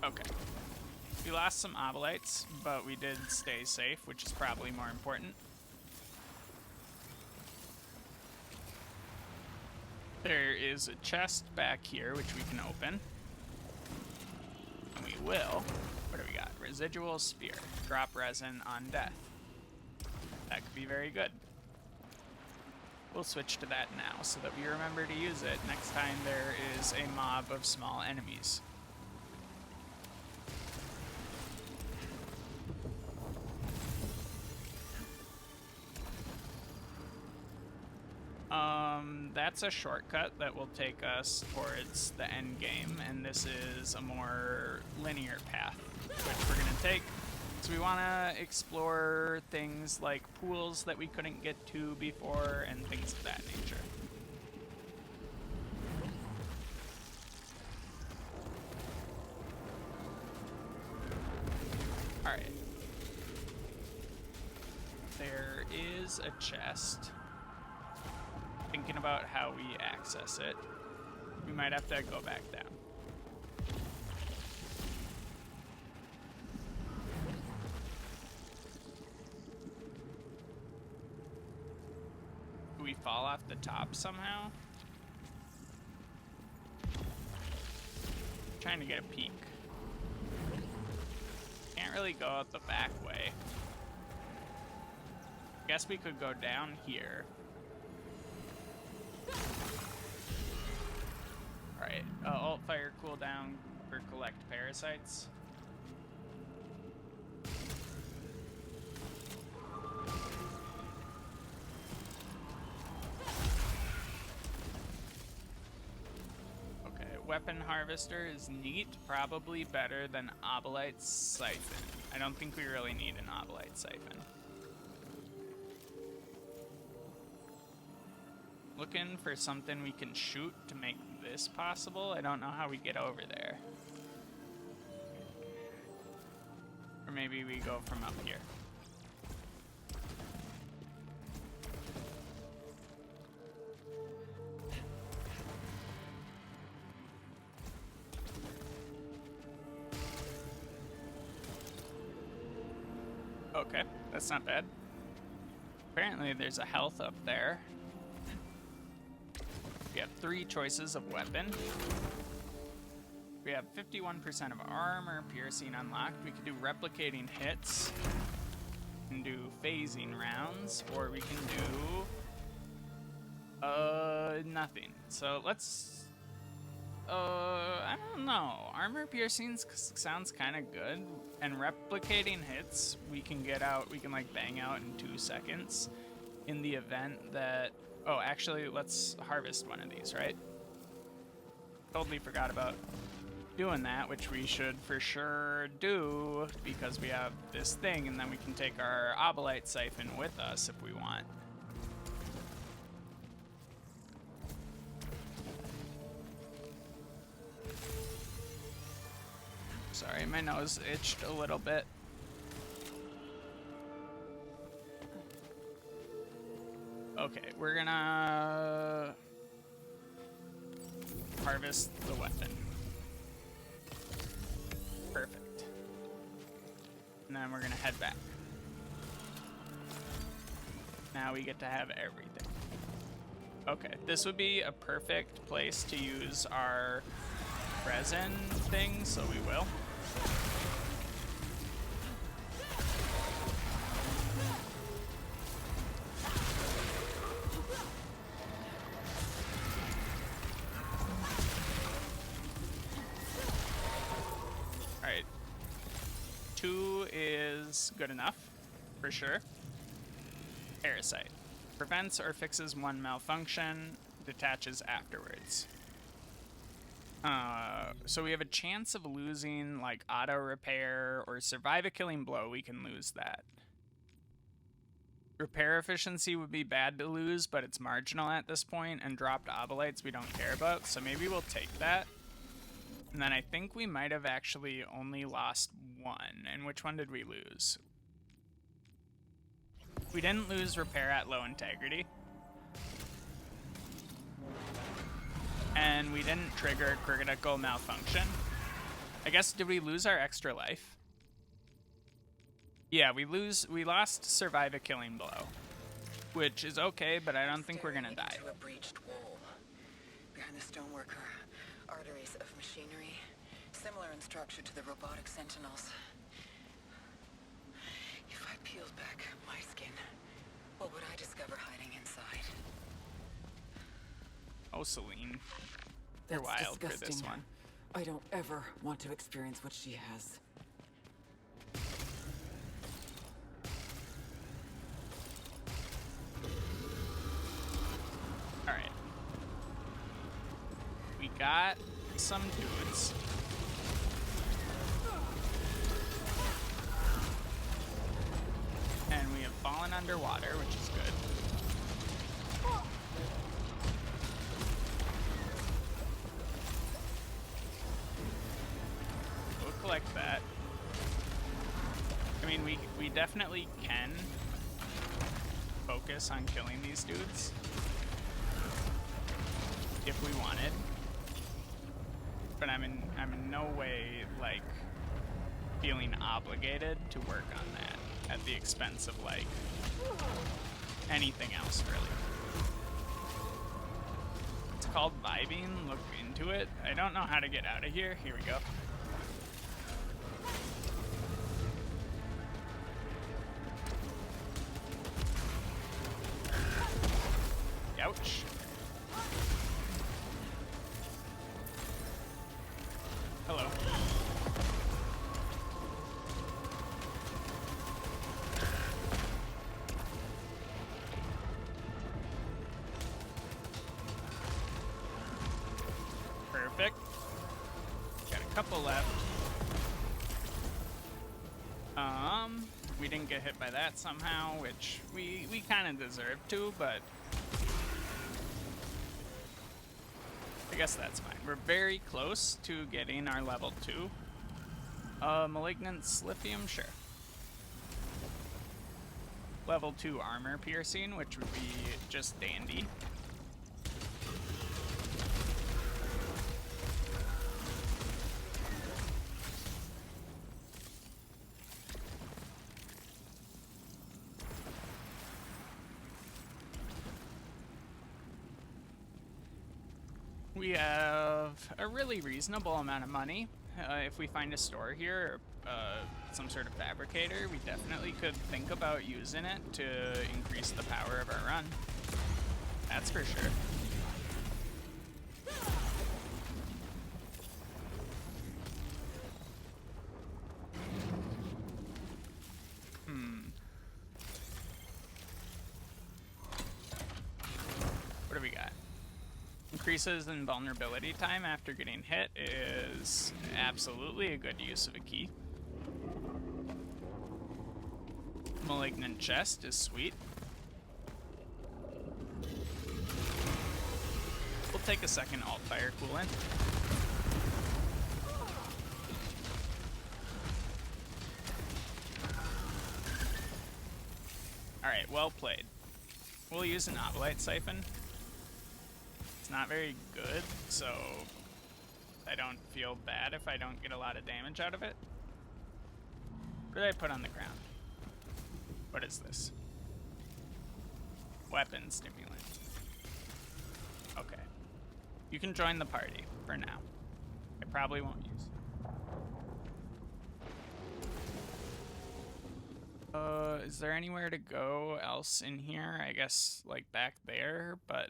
Okay. We lost some obolites, but we did stay safe, which is probably more important. There is a chest back here, which we can open. And we will. What do we got? Residual spear. Drop resin on death. That could be very good. We'll switch to that now so that we remember to use it next time there is a mob of small enemies. That's a shortcut that will take us towards the end game, and this is a more linear path, which we're gonna take. So we want to explore things like pools that we couldn't get to before and things of that nature. Alright. There is a chest. Thinking about how we access it, we might have to go back down. Do we fall off the top somehow? Trying to get a peek. Can't really go out the back way. Guess we could go down here. Alright, alt fire cooldown for collect parasites. Okay, weapon harvester is neat, probably better than obolite siphon. I don't think we really need an obolite siphon. Looking for something we can shoot to make this possible. I don't know how we get over there. Or maybe we go from up here. Okay, that's not bad. Apparently there's a health up there. We have 3 choices of weapon. We have 51% of armor piercing unlocked. We can do replicating hits. We can do phasing rounds, or we can do nothing. So let's I don't know. Armor piercing sounds kind of good, and replicating hits we can get out. We can like bang out in 2 seconds. In the event that oh, actually, let's harvest one of these, right? Totally forgot about doing that, which we should for sure do because we have this thing, and then we can take our obolite siphon with us if we want. Sorry, my nose itched a little bit. Okay, we're gonna harvest the weapon. Perfect. And then we're gonna head back. Now we get to have everything. Okay, this would be a perfect place to use our resin thing, so we will. is good enough, for sure. Parasite. Prevents or fixes one malfunction, detaches afterwards. So we have a chance of losing, like, auto repair or survive a killing blow. We can lose that. Repair efficiency would be bad to lose, but it's marginal at this point, and dropped obolites we don't care about, so maybe we'll take that. And then I think we might have actually only lost one. And which one did we lose? We didn't lose repair at low integrity. And we didn't trigger critical malfunction. I guess, did we lose our extra life? Yeah, we lost survive a killing blow, which is okay, but I don't think we're gonna die. To a breached wall. Behind the stonework are arteries of machinery, similar in structure to the robotic sentinels. If I peeled back my skin, what would I discover hiding inside? Oh, Celine. You're That's wild disgusting. for this one. I don't ever want to experience what she has. Alright. We got some dudes. And we have fallen underwater, which is good. We'll collect that. I mean, we definitely can focus on killing these dudes if we wanted, but I'm in no way like feeling obligated to work on that at the expense of like anything else really. It's called vibing. Look into it. I don't know how to get out of here. Here we go. Ouch. Hello. Perfect. Got a couple left. We didn't get hit by that somehow, which we kind of deserved to, but I guess that's fine. We're very close to getting our level 2. Malignant Lithium, sure. Level 2 armor piercing, which would be just dandy. We have a really reasonable amount of money. If we find a store here, or some sort of fabricator, we definitely could think about using it to increase the power of our run. That's for sure. What do we got? Increases in vulnerability time after getting hit is absolutely a good use of a key. Malignant Chest is sweet. We'll take a second alt fire coolant. Alright, well played. We'll use an Obolite Siphon. It's not very good, so I don't feel bad if I don't get a lot of damage out of it. What did I put on the ground? What is this? Weapon stimulant. Okay. You can join the party for now. I probably won't use it. Is there anywhere to go else in here? I guess, like, back there, but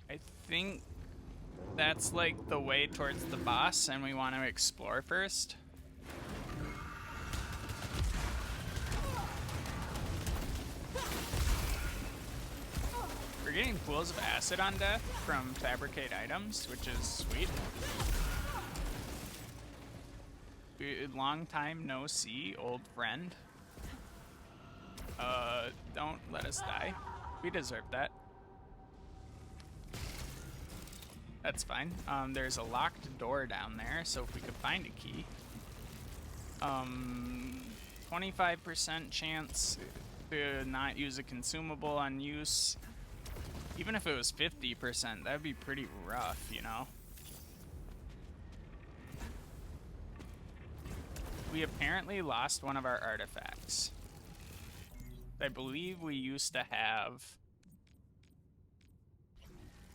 I think that's like the way towards the boss, and we want to explore first. We're getting pools of acid on death from fabricate items, which is sweet. Long time no see, old friend. Don't let us die. We deserve that. That's fine. There's a locked door down there, so if we could find a key. 25% chance to not use a consumable on use. Even if it was 50%, that'd be pretty rough, you know? We apparently lost one of our artifacts. I believe we used to have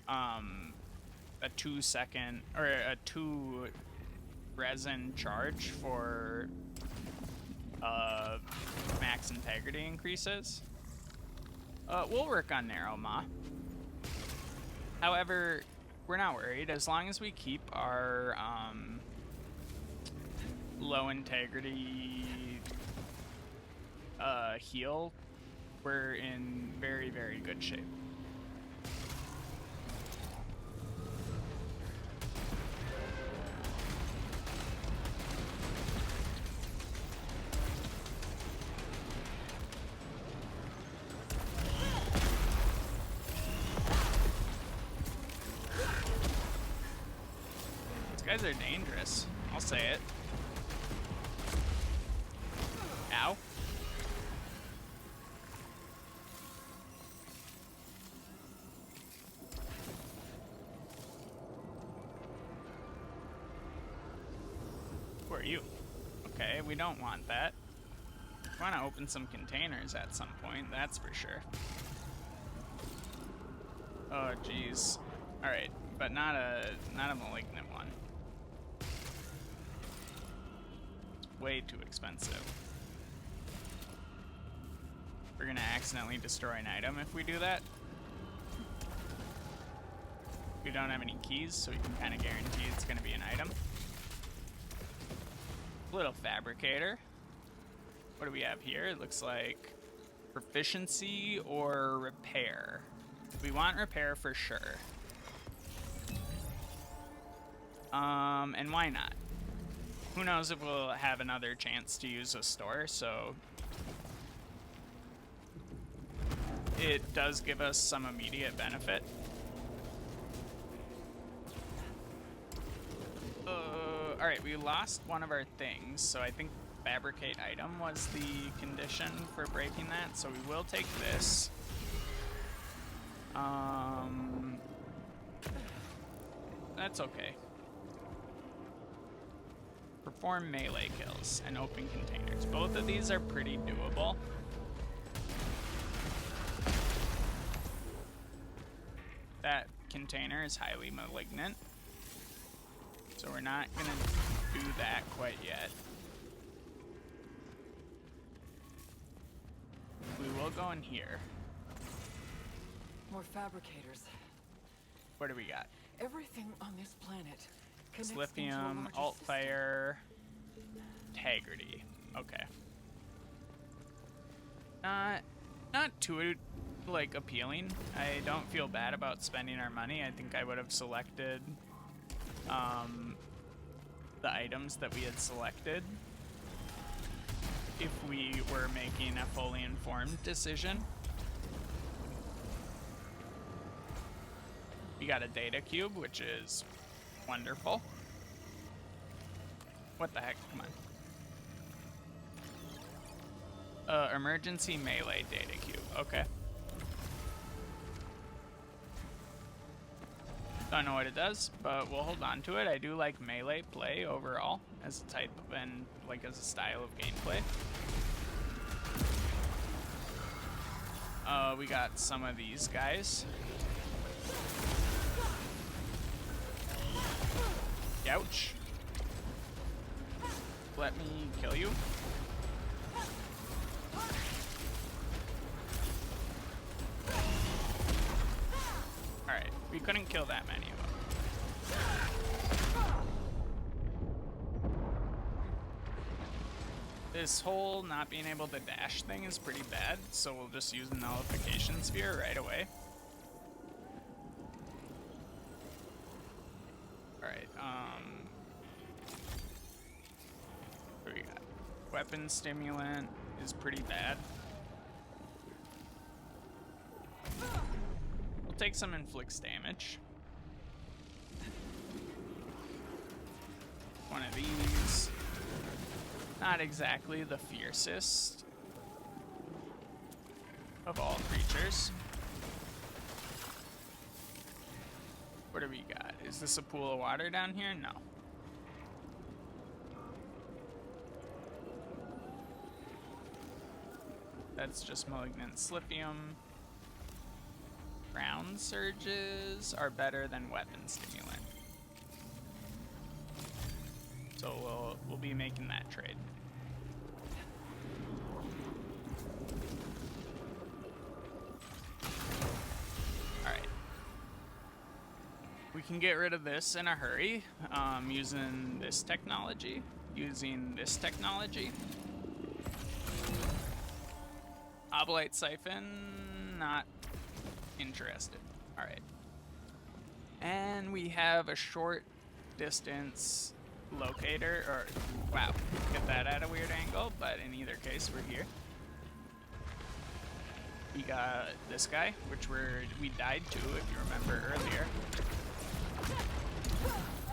a 2-second or a 2 resin charge for max integrity increases. We'll work on Narrow Maw. However, we're not worried as long as we keep our low integrity heal. We're in very, very good shape. These guys are dangerous. I'll say it. Ow. Who are you? Okay, we don't want that. We want to open some containers at some point, that's for sure. Oh, jeez. All right, but not a malignant one. It's way too expensive. We're gonna accidentally destroy an item if we do that. We don't have any keys, so we can kind of guarantee it's gonna be an item. Little fabricator. What do we have here? It looks like proficiency or repair. We want repair for sure. And why not? Who knows if we'll have another chance to use a store, so it does give us some immediate benefit. Alright, we lost one of our things, so I think fabricate item was the condition for breaking that, so we will take this. That's okay. Perform melee kills and open containers. Both of these are pretty doable. That container is highly malignant, so we're not gonna do that quite yet. We will go in here. More fabricators. What do we got? Everything on this planet connects into a Lithium, larger alt system. fire, integrity. Okay. Not too like appealing. I don't feel bad about spending our money. I think I would have selected the items that we had selected if we were making a fully informed decision. We got a data cube, which is wonderful. What the heck? Come on. Emergency melee data cube. Okay. Don't know what it does, but we'll hold on to it. I do like melee play overall as a type of, and like as a style of gameplay. We got some of these guys. Ouch. Let me kill you. Alright, we couldn't kill that many of them. This whole not being able to dash thing is pretty bad, so we'll just use the nullification sphere right away. Alright, what do we got? Weapon stimulant is pretty bad. We'll take some inflicts damage. One of these. Not exactly the fiercest of all creatures. What do we got? Is this a pool of water down here? No. That's just malignant slipium. Ground surges are better than weapon stimulant. So we'll be making that trade. Alright. We can get rid of this in a hurry using this technology. Obolite Siphon, not interested. Alright. And we have a short distance locator, or wow, get that at a weird angle, but in either case we're here. We got this guy, which we died to, if you remember earlier.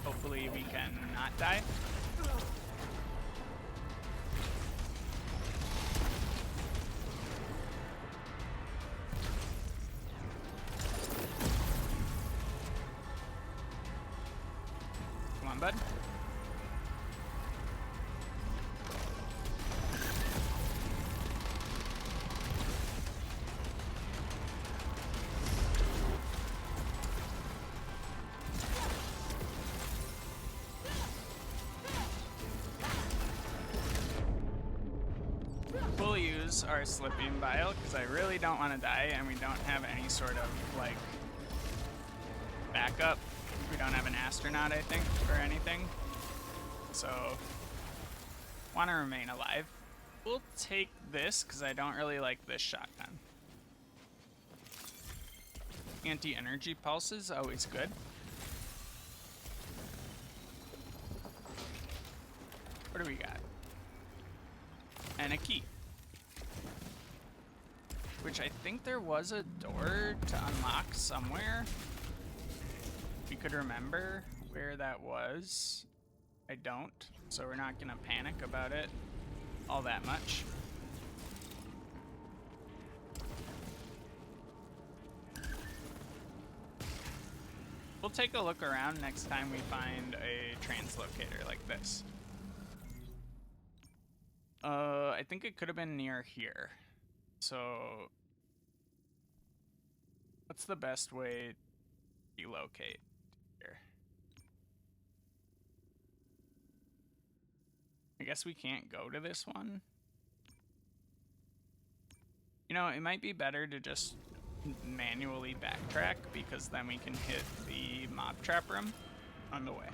Hopefully we can not die. Come on, bud. We'll use our Slipium Vial because I really don't want to die, and we don't have any sort of like backup. We don't have an astronaut, I think, or anything. So, want to remain alive. We'll take this because I don't really like this shotgun. Anti-energy pulses, always good. What do we got? And a key. Which I think there was a door to unlock somewhere. We could remember where that was. I don't, so we're not gonna panic about it all that much. We'll take a look around next time we find a translocator like this. I think it could have been near here. So, what's the best way to relocate here? I guess we can't go to this one. You know, it might be better to just manually backtrack because then we can hit the mob trap room on the way.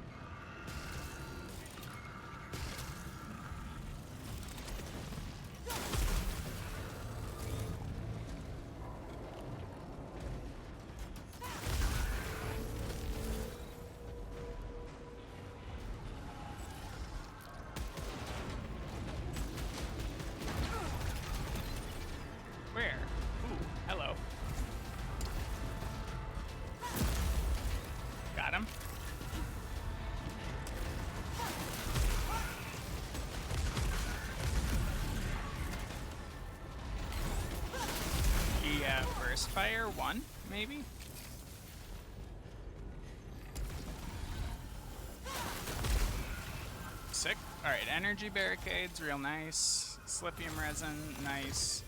Where? Ooh, hello. Got him. Yeah, burst fire, one, maybe? Sick. Alright, energy barricades, real nice. Slipium resin, nice.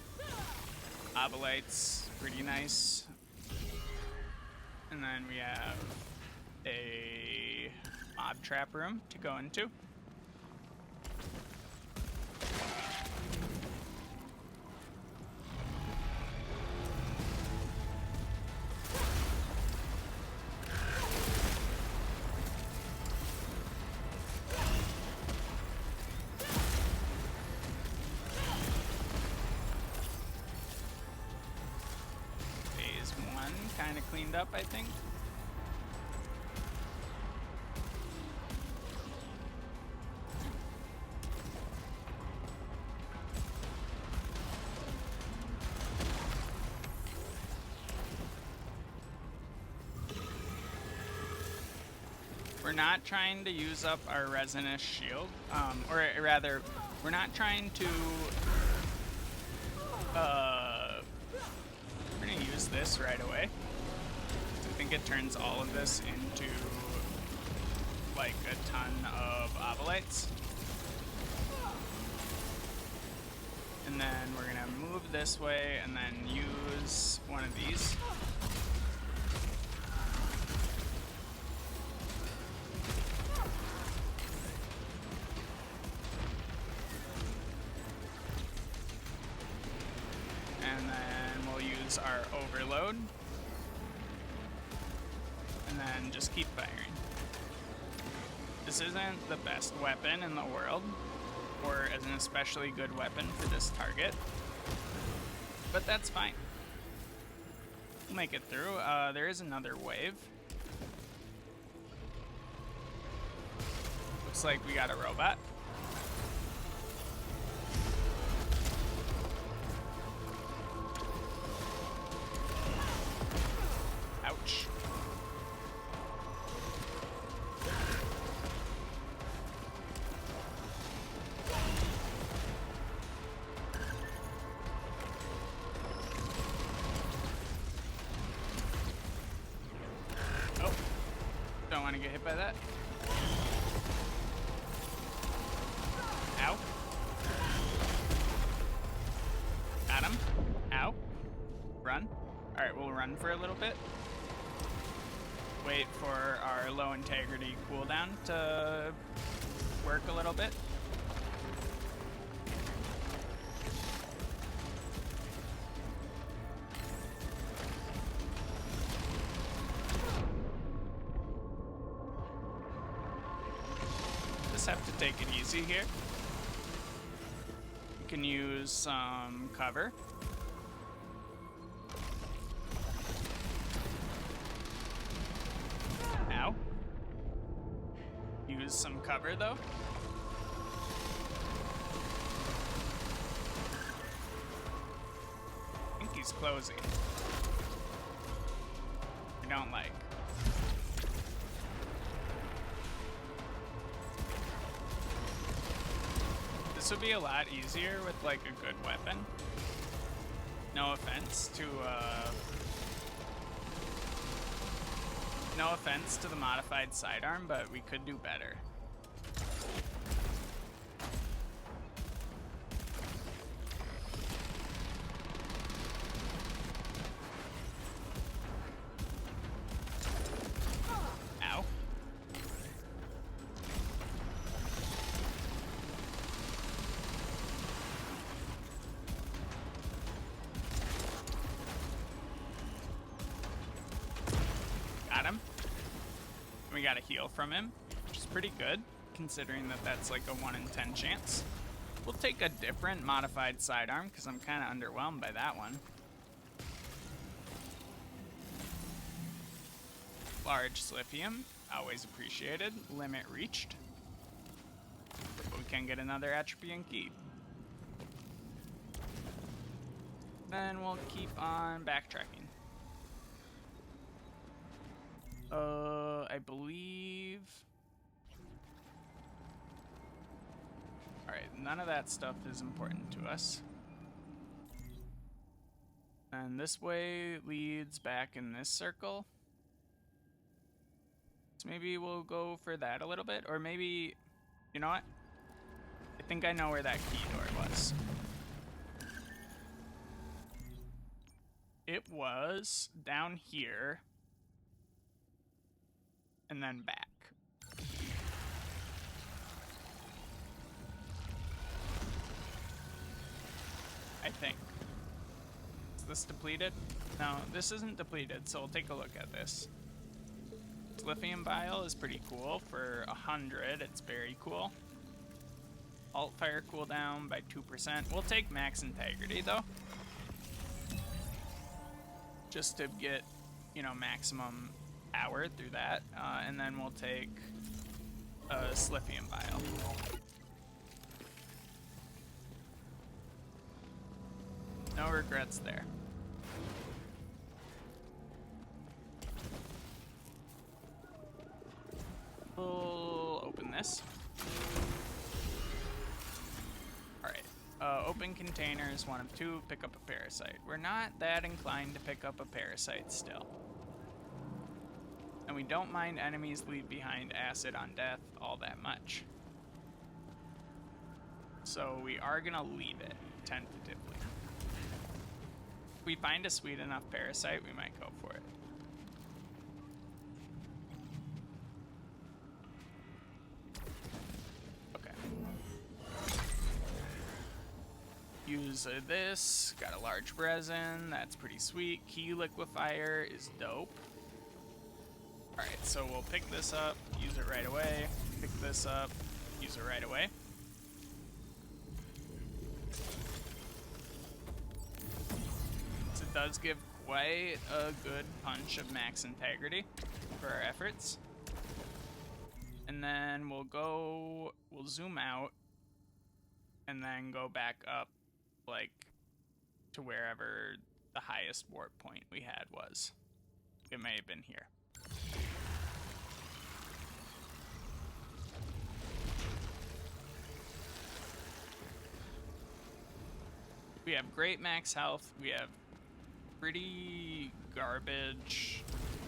Obolites, pretty nice. And then we have a mob trap room to go into. kind of cleaned up, I think. We're not trying to use up our resinous shield, or rather, we're not trying to, we're gonna use this right away. I think it turns all of this into, like, a ton of obolites. And then we're gonna move this way and then use one of these. And then we'll use our overload. And then just keep firing. This isn't the best weapon in the world, or as an especially good weapon for this target, but that's fine. We'll make it through. There is another wave. Looks like we got a robot. Ouch. Oh, don't want to get hit by that. Ow. Got him. Ow. Run. Alright, we'll run for a little bit. Wait for our low integrity cooldown to work a little bit. Just have to take it easy here. You can use some cover. Ow. Use some cover though. I think he's closing. I don't like. This would be a lot easier with like a good weapon. No offense to the modified sidearm, but we could do better. Ow. Got him. We got a heal from him, which is pretty good, considering that that's like a 1 in 10 chance. We'll take a different modified sidearm, because I'm kind of underwhelmed by that one. Large Slithium, always appreciated. Limit reached. But we can get another atropine key. Then we'll keep on backtracking. I believe... Alright, none of that stuff is important to us. And this way leads back in this circle. So maybe we'll go for that a little bit, or maybe... You know what? I think I know where that key door was. It was down here. And then back. I think. Is this depleted? No, this isn't depleted, so we'll take a look at this. Lithium Bile is pretty cool. For 100, it's very cool. Alt fire cooldown by 2%. We'll take max integrity, though. Just to get you know, maximum power through that, and then we'll take a Slithium Vial. No regrets there. We'll open this. Alright. Open containers, one of two, pick up a parasite. We're not that inclined to pick up a parasite still. And we don't mind enemies leave behind acid on death all that much. So we are gonna leave it, tentatively. If we find a sweet enough parasite, we might go for it. Use this, got a large resin, that's pretty sweet. Key liquefier is dope. Alright, so we'll pick this up, use it right away. Pick this up, use it right away. So it does give quite a good punch of max integrity for our efforts. And then we'll zoom out and then go back up, like, to wherever the highest warp point we had was. It may have been here. We have great max health. We have pretty garbage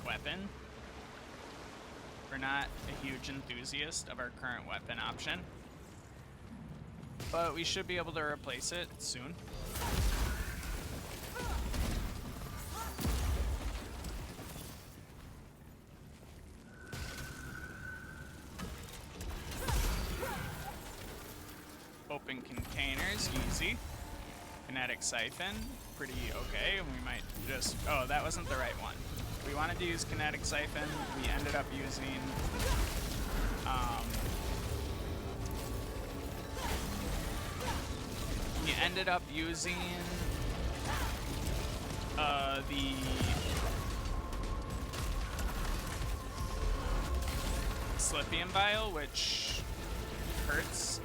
weapon. We're not a huge enthusiast of our current weapon option, but we should be able to replace it soon. Open containers, easy. Kinetic siphon, pretty okay. And we might just, oh, that wasn't the right one. We wanted to use kinetic siphon. We ended up using the Slithium Vial, which hurts.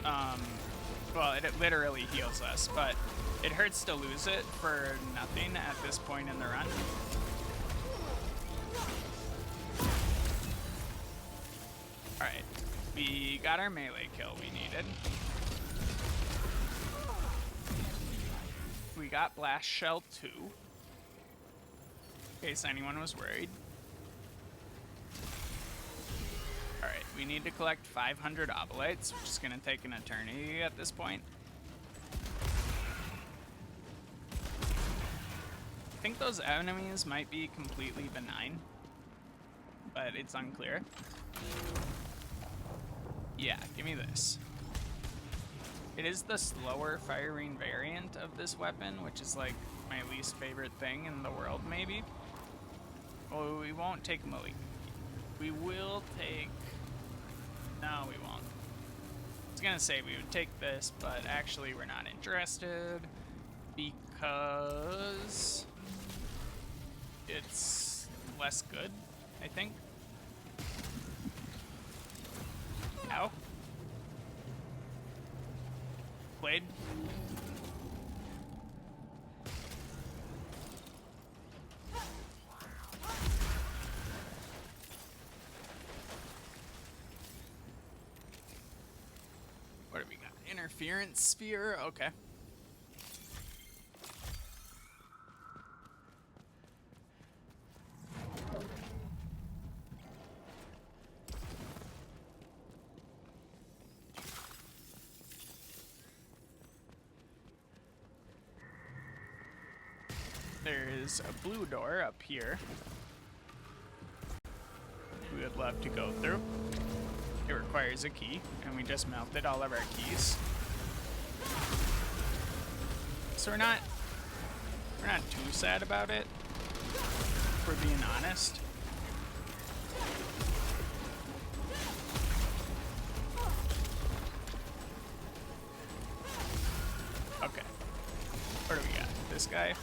Well, it literally heals us, but it hurts to lose it for nothing at this point in the run. Alright, we got our melee kill we needed. We got Blast Shell 2, in case anyone was worried. Alright, we need to collect 500 obolites, which is going to take an eternity at this point. I think those enemies might be completely benign, but it's unclear. Yeah, give me this. It is the slower firing variant of this weapon, which is like my least favorite thing in the world, maybe. Well, we won't take Malik. We will take... No, we won't. I was gonna say we would take this, but actually we're not interested because it's less good, I think. Ow. Blade. What do we got? Interference sphere? Okay. There is a blue door up here we would love to go through. It requires a key, and we just melted all of our keys. So we're not too sad about it, if we're being honest. Okay. What do we got? This guy?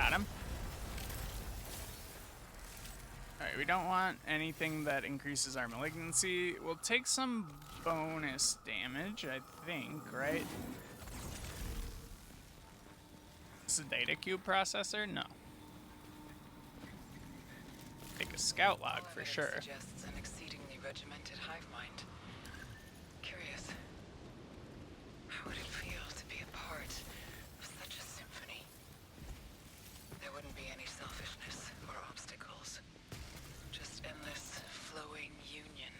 Got him. Alright, we don't want anything that increases our malignancy. We'll take some bonus damage, I think, right? Is this a data cube processor? No. Take a scout log for sure. Suggests an exceedingly regimented hive mind. Curious. How would it feel to be a part of such a symphony? There wouldn't be any selfishness or obstacles. Just endless, flowing union.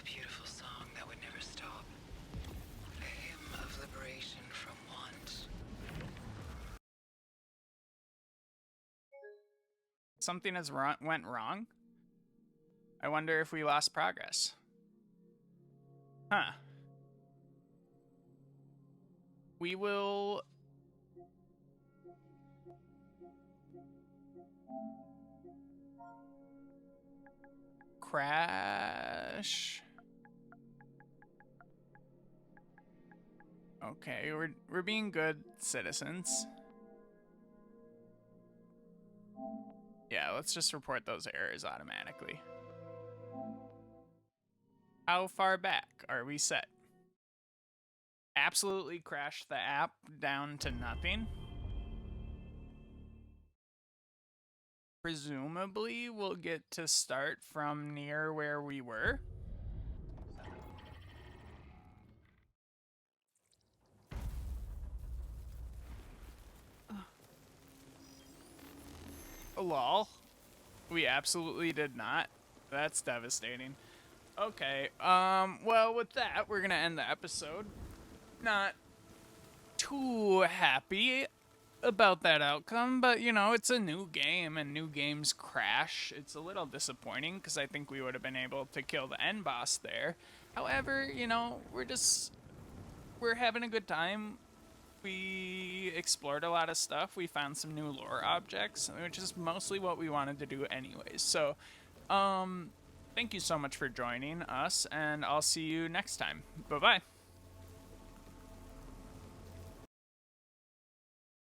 A beautiful song that would never stop. A hymn of liberation from want. Something has went wrong? I wonder if we lost progress. Huh. We will... crash. Okay, we're being good citizens. Yeah, let's just report those errors automatically. How far back are we set? Absolutely crash the app down to nothing. Presumably, we'll get to start from near where we were. Lol. We absolutely did not. That's devastating. Okay, well, with that, we're gonna end the episode. Not too happy about that outcome, but, you know, it's a new game, and new games crash. It's a little disappointing, because I think we would have been able to kill the end boss there. However, you know, we're having a good time. We explored a lot of stuff. We found some new lore objects, which is mostly what we wanted to do anyways. So, thank you so much for joining us, and I'll see you next time. Bye-bye.